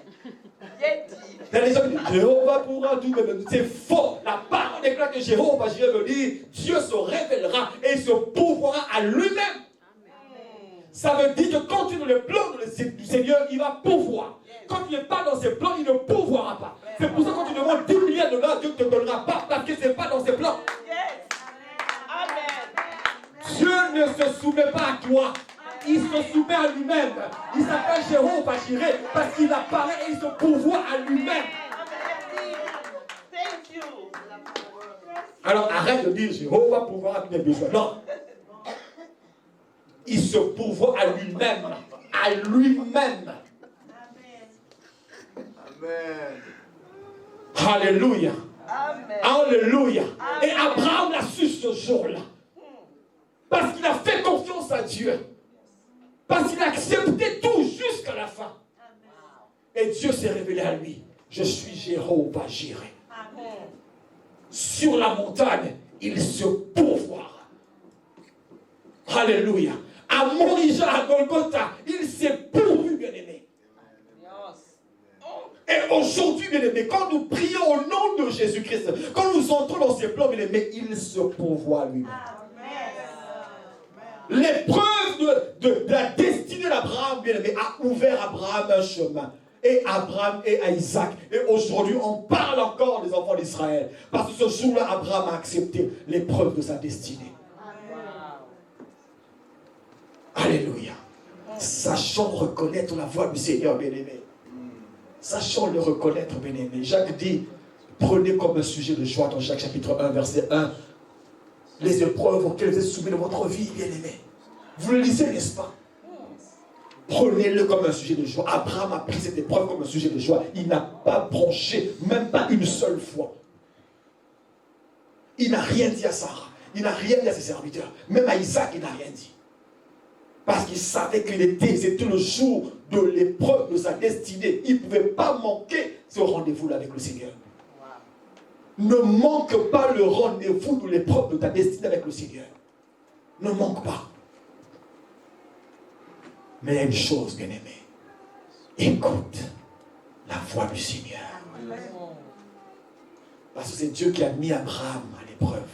Il y a des gens qui disent Jéhovah pourra tout mes besoins. C'est faux. La parole déclare que Jéhovah Jireh veut dire Dieu se révélera et se pourvoira à lui-même. Ça veut dire que quand tu es dans le plan du Seigneur, il va pourvoir. Quand tu n'es pas dans ses plans, il ne pourvoira pas. C'est pour ça que quand tu demandes 10 milliards de dollars, Dieu ne te donnera pas parce que ce n'est pas dans ses plans. Dieu ne se soumet pas à toi. Il se soumet à lui-même. Il s'appelle Jéhovah Jireh parce qu'il apparaît et il se pourvoit à lui-même. Alors arrête de dire Jéhovah pourvoira à tous mes besoins. Non. Il se pourvoit à lui-même. À lui-même. Amen. Alléluia. Amen. Alléluia. Et Abraham l'a su ce jour-là. Parce qu'il a fait confiance à Dieu. Parce qu'il a accepté tout jusqu'à la fin. Et Dieu s'est révélé à lui. Je suis Jéhovah Jireh. Sur la montagne, il se pourvoira. Alléluia. À Morija, à Golgotha, il s'est pourvu, bien-aimé. Et aujourd'hui, bien-aimé, quand nous prions au nom de Jésus-Christ, quand nous entrons dans ses plans, bien-aimé, il se pourvoit lui-même. L'épreuve de la destinée d'Abraham, bien-aimé, a ouvert à Abraham un chemin. Et Abraham et à Isaac. Et aujourd'hui, on parle encore des enfants d'Israël. Parce que ce jour-là, Abraham a accepté l'épreuve de sa destinée. Alléluia. Sachons reconnaître la voix du Seigneur, bien-aimé. Sachons le reconnaître, bien-aimé. Jacques dit, prenez comme un sujet de joie dans Jacques chapitre 1, verset 1, les épreuves auxquelles vous êtes soumis dans votre vie, bien-aimé. Vous le lisez, n'est-ce pas? Prenez-le comme un sujet de joie. Abraham a pris cette épreuve comme un sujet de joie. Il n'a pas bronché, même pas une seule fois. Il n'a rien dit à Sarah. Il n'a rien dit à ses serviteurs. Même à Isaac, il n'a rien dit. Parce qu'il savait c'était le jour de l'épreuve de sa destinée. Il ne pouvait pas manquer ce rendez-vous-là avec le Seigneur. Ne manque pas le rendez-vous de l'épreuve de ta destinée avec le Seigneur. Ne manque pas. Mais il y a une chose, bien-aimé. Écoute la voix du Seigneur. Parce que c'est Dieu qui a mis Abraham à l'épreuve.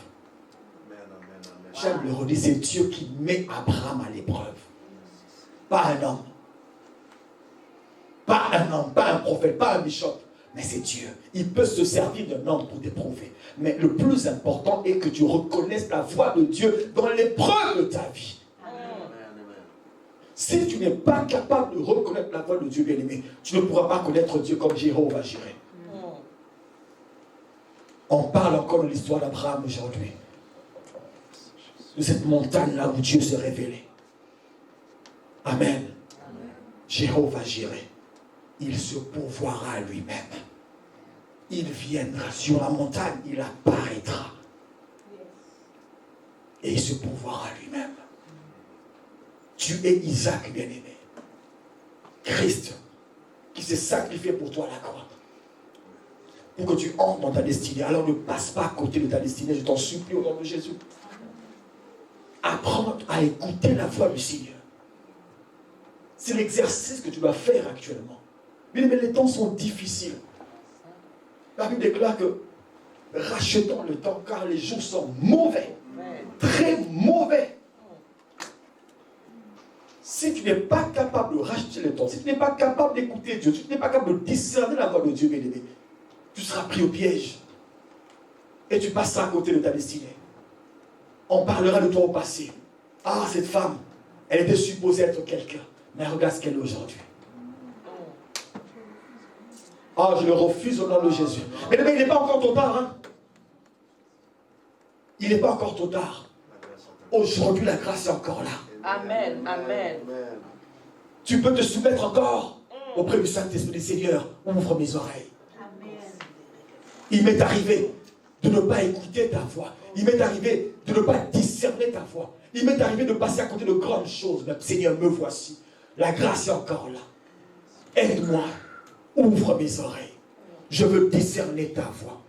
J'aime le redire, c'est Dieu qui met Abraham à l'épreuve. Pas un homme. Pas un homme, pas un prophète, pas un bishop. Mais c'est Dieu. Il peut se servir d'un homme pour t'éprouver. Mais le plus important est que tu reconnaisses la voix de Dieu dans l'épreuve de ta vie. Si tu n'es pas capable de reconnaître la voix de Dieu, bien-aimé, tu ne pourras pas connaître Dieu comme Jéhovah Jireh. On parle encore de l'histoire d'Abraham aujourd'hui. De cette montagne-là où Dieu s'est révélé. Amen. Jéhovah Jireh, il se pourvoira à lui-même. Il viendra sur la montagne, il apparaîtra. Et il se pourvoira à lui-même. Tu es Isaac, bien-aimé. Christ, qui s'est sacrifié pour toi à la croix. Pour que tu entres dans ta destinée. Alors ne passe pas à côté de ta destinée, je t'en supplie au nom de Jésus. Apprends à écouter la voix du Seigneur. C'est l'exercice que tu dois faire actuellement. Mais les temps sont difficiles. La Bible déclare que rachetons le temps car les jours sont mauvais. Très mauvais. Si tu n'es pas capable de racheter le temps, si tu n'es pas capable d'écouter Dieu, si tu n'es pas capable de discerner la voix de Dieu, bien-aimé, tu seras pris au piège. Et tu passeras à côté de ta destinée. On parlera de toi au passé. Ah, cette femme, elle était supposée être quelqu'un. Mais regarde ce qu'elle est aujourd'hui. Ah, je le refuse au nom de Jésus. Mais il n'est pas encore trop tard. Hein? Il n'est pas encore trop tard. Aujourd'hui, la grâce est encore là. Amen, amen. Tu peux te soumettre encore auprès du Saint-Esprit. Seigneur, ouvre mes oreilles. Il m'est arrivé de ne pas écouter ta voix. Il m'est arrivé de ne pas discerner ta voix. Il m'est arrivé de passer à côté de grandes choses. Mais Seigneur, me voici. La grâce est encore là. Aide-moi. Ouvre mes oreilles. Je veux discerner ta voix.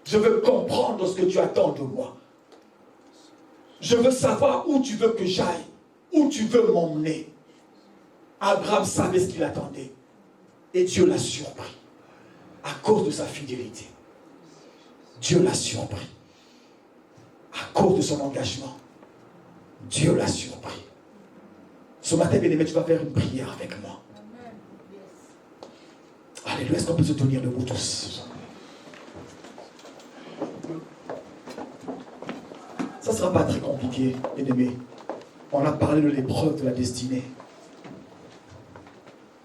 Je veux comprendre ce que tu attends de moi. Je veux savoir où tu veux que j'aille, où tu veux m'emmener. Abraham savait ce qu'il attendait. Et Dieu l'a surpris. À cause de sa fidélité. Dieu l'a surpris. À cause de son engagement. Dieu l'a surpris. Ce matin, bien-aimé, tu vas faire une prière avec moi. Alléluia, est-ce qu'on peut se tenir debout tous? Ça ne sera pas très compliqué, bien-aimé. On a parlé de l'épreuve de la destinée.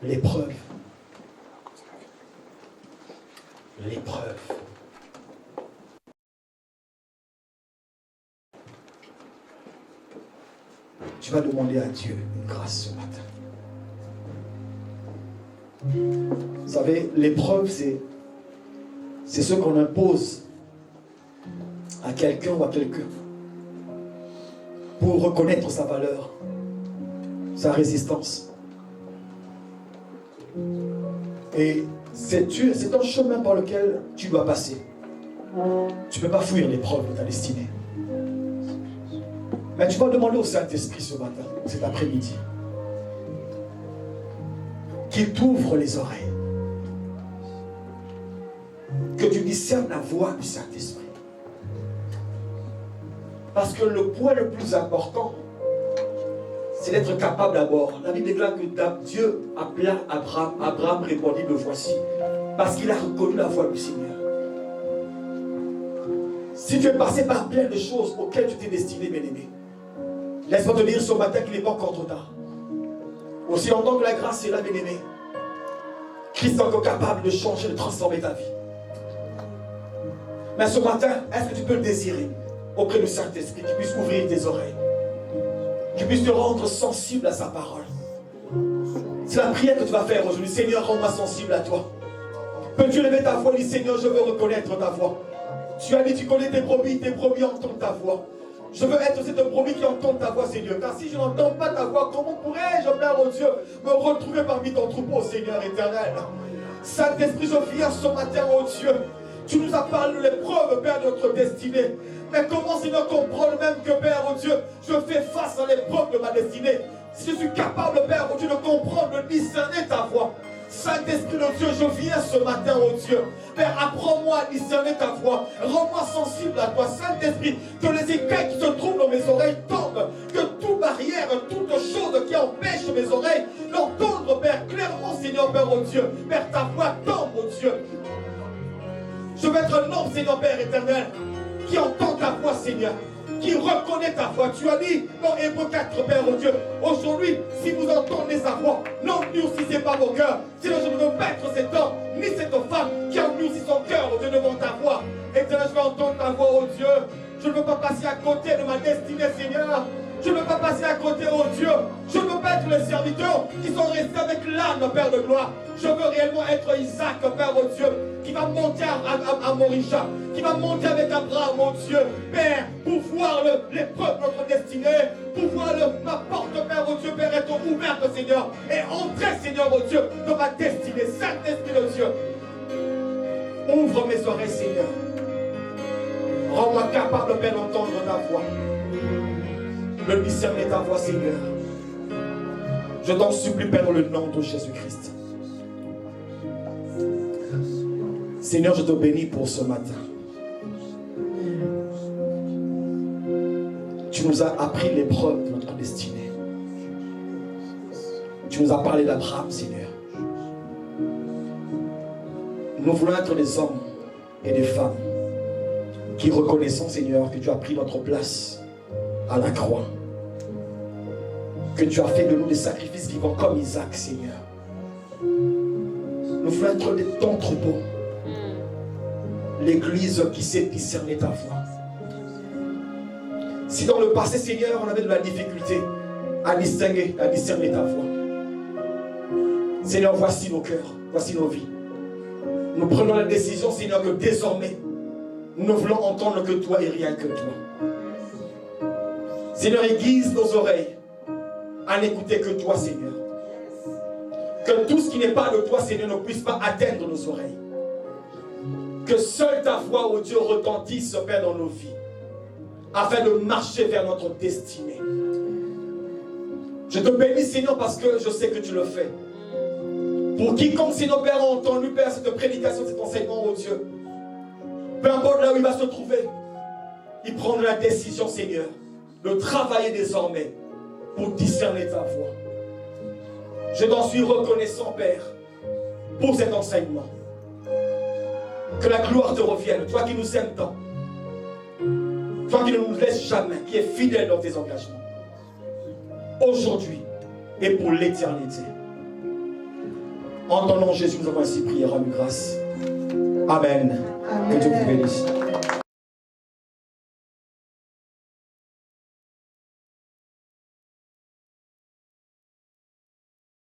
L'épreuve. L'épreuve. Tu vas demander à Dieu une grâce ce matin. Vous savez, l'épreuve, c'est ce qu'on impose à quelqu'un ou à quelqu'un pour reconnaître sa valeur, sa résistance. Et c'est un chemin par lequel tu dois passer. Tu ne peux pas fuir l'épreuve de ta destinée. Mais tu vas demander au Saint-Esprit ce matin, cet après-midi, qu'il t'ouvre les oreilles. Que tu discernes la voix du Saint-Esprit. Parce que le point le plus important, c'est d'être capable d'abord. La Bible déclare que Dieu appela Abraham. Abraham répondit, me voici. Parce qu'il a reconnu la voix du Seigneur. Si tu es passé par plein de choses auxquelles tu t'es destiné, bien-aimé, laisse-moi te dire ce matin qu'il n'est pas encore trop tard. Aussi longtemps que la grâce est là, bien-aimé, Christ est encore capable de changer, de transformer ta vie. Mais ce matin, est-ce que tu peux le désirer auprès du Saint-Esprit, qui puisse ouvrir tes oreilles, qui puisse te rendre sensible à sa parole? C'est la prière que tu vas faire aujourd'hui. Seigneur, rends-moi sensible à toi. Peux-tu lever ta voix et dire, Seigneur, je veux reconnaître ta voix. Tu as dit, tu connais tes brebis entendent ta voix. Je veux être cette brebis qui entend ta voix, Seigneur. Car si je n'entends pas ta voix, comment pourrais-je, Père, oh Dieu, me retrouver parmi ton troupeau, Seigneur éternel? Saint-Esprit, je viens ce matin, oh Dieu. Tu nous as parlé de l'épreuve, Père, de notre destinée. Mais comment, Seigneur, comprendre même que, Père, oh Dieu, je fais face à l'épreuve de ma destinée? Si je suis capable, Père, oh Dieu, de comprendre, de discerner ta voix. Saint-Esprit de Dieu, je viens ce matin, oh Dieu. Père, apprends-moi à discerner ta voix. Rends-moi sensible à toi, Saint-Esprit. Que les écailles qui se trouvent dans mes oreilles tombent. Que toute barrière, toute chose qui empêche mes oreilles d'entendre, Père, clairement, Seigneur, Père, oh Dieu. Père, ta voix tombe, oh Dieu. Je veux être un homme, Seigneur, Père éternel, qui entend ta voix, Seigneur, qui reconnaît ta voix. Tu as dit dans Hébreux 4, Père, oh Dieu, aujourd'hui, si vous entendez sa voix, n'endurcissez pas vos cœurs. Sinon, je ne veux pas être cet homme, ni cette femme qui endurcit son cœur, oh Dieu, devant ta voix. Éternel, je veux entendre ta voix, oh Dieu. Je ne veux pas passer à côté de ma destinée, Seigneur. Je ne veux pas passer à côté, oh Dieu. Je ne veux pas être les serviteurs qui sont restés avec l'âme, Père de gloire. Je veux réellement être Isaac, Père, oh Dieu, qui va monter à Morisha, qui va monter avec Abraham, mon Dieu, Père, pour voir l'épreuve de notre destinée, pour voir ma porte, Père, oh Dieu, Père, être ouverte, Seigneur, et entrer, Seigneur, oh Dieu, dans ma destinée. Saint-Esprit de Dieu, ouvre mes oreilles, Seigneur. Rends-moi capable, Père, d'entendre ta voix, de discerner ta voix, Seigneur. Je t'en supplie, Père, dans le nom de Jésus-Christ. Seigneur, je te bénis pour ce matin. Tu nous as appris l'épreuve de notre destinée. Tu nous as parlé d'Abraham, Seigneur. Nous voulons être des hommes et des femmes qui reconnaissons, Seigneur, que tu as pris notre place à la croix. Que tu as fait de nous des sacrifices vivants comme Isaac, Seigneur. Nous voulons être ton troupeau. L'église qui sait discerner ta voix. Si dans le passé, Seigneur, on avait de la difficulté à distinguer, à discerner ta voix. Seigneur, voici nos cœurs, voici nos vies. Nous prenons la décision, Seigneur, que désormais, nous voulons entendre que toi et rien que toi. Seigneur, aiguise nos oreilles à n'écouter que toi, Seigneur. Que tout ce qui n'est pas de toi, Seigneur, ne puisse pas atteindre nos oreilles. Que seule ta voix, ô Dieu, retentisse, Père, dans nos vies. afin de marcher vers notre destinée. Je te bénis, Seigneur, parce que je sais que tu le fais. Pour quiconque, Seigneur, Père, a entendu, Père, cette prédication, cet enseignement, oh Dieu, peu importe là où il va se trouver, il prendra la décision, Seigneur, de travailler désormais pour discerner ta voix. Je t'en suis reconnaissant, Père, pour cet enseignement. Que la gloire te revienne, toi qui nous aimes tant, toi qui ne nous laisses jamais, qui es fidèle dans tes engagements, aujourd'hui et pour l'éternité. En ton nom, Jésus, nous avons ainsi prié, rends-nous grâce. Amen. Amen. Que Dieu vous bénisse.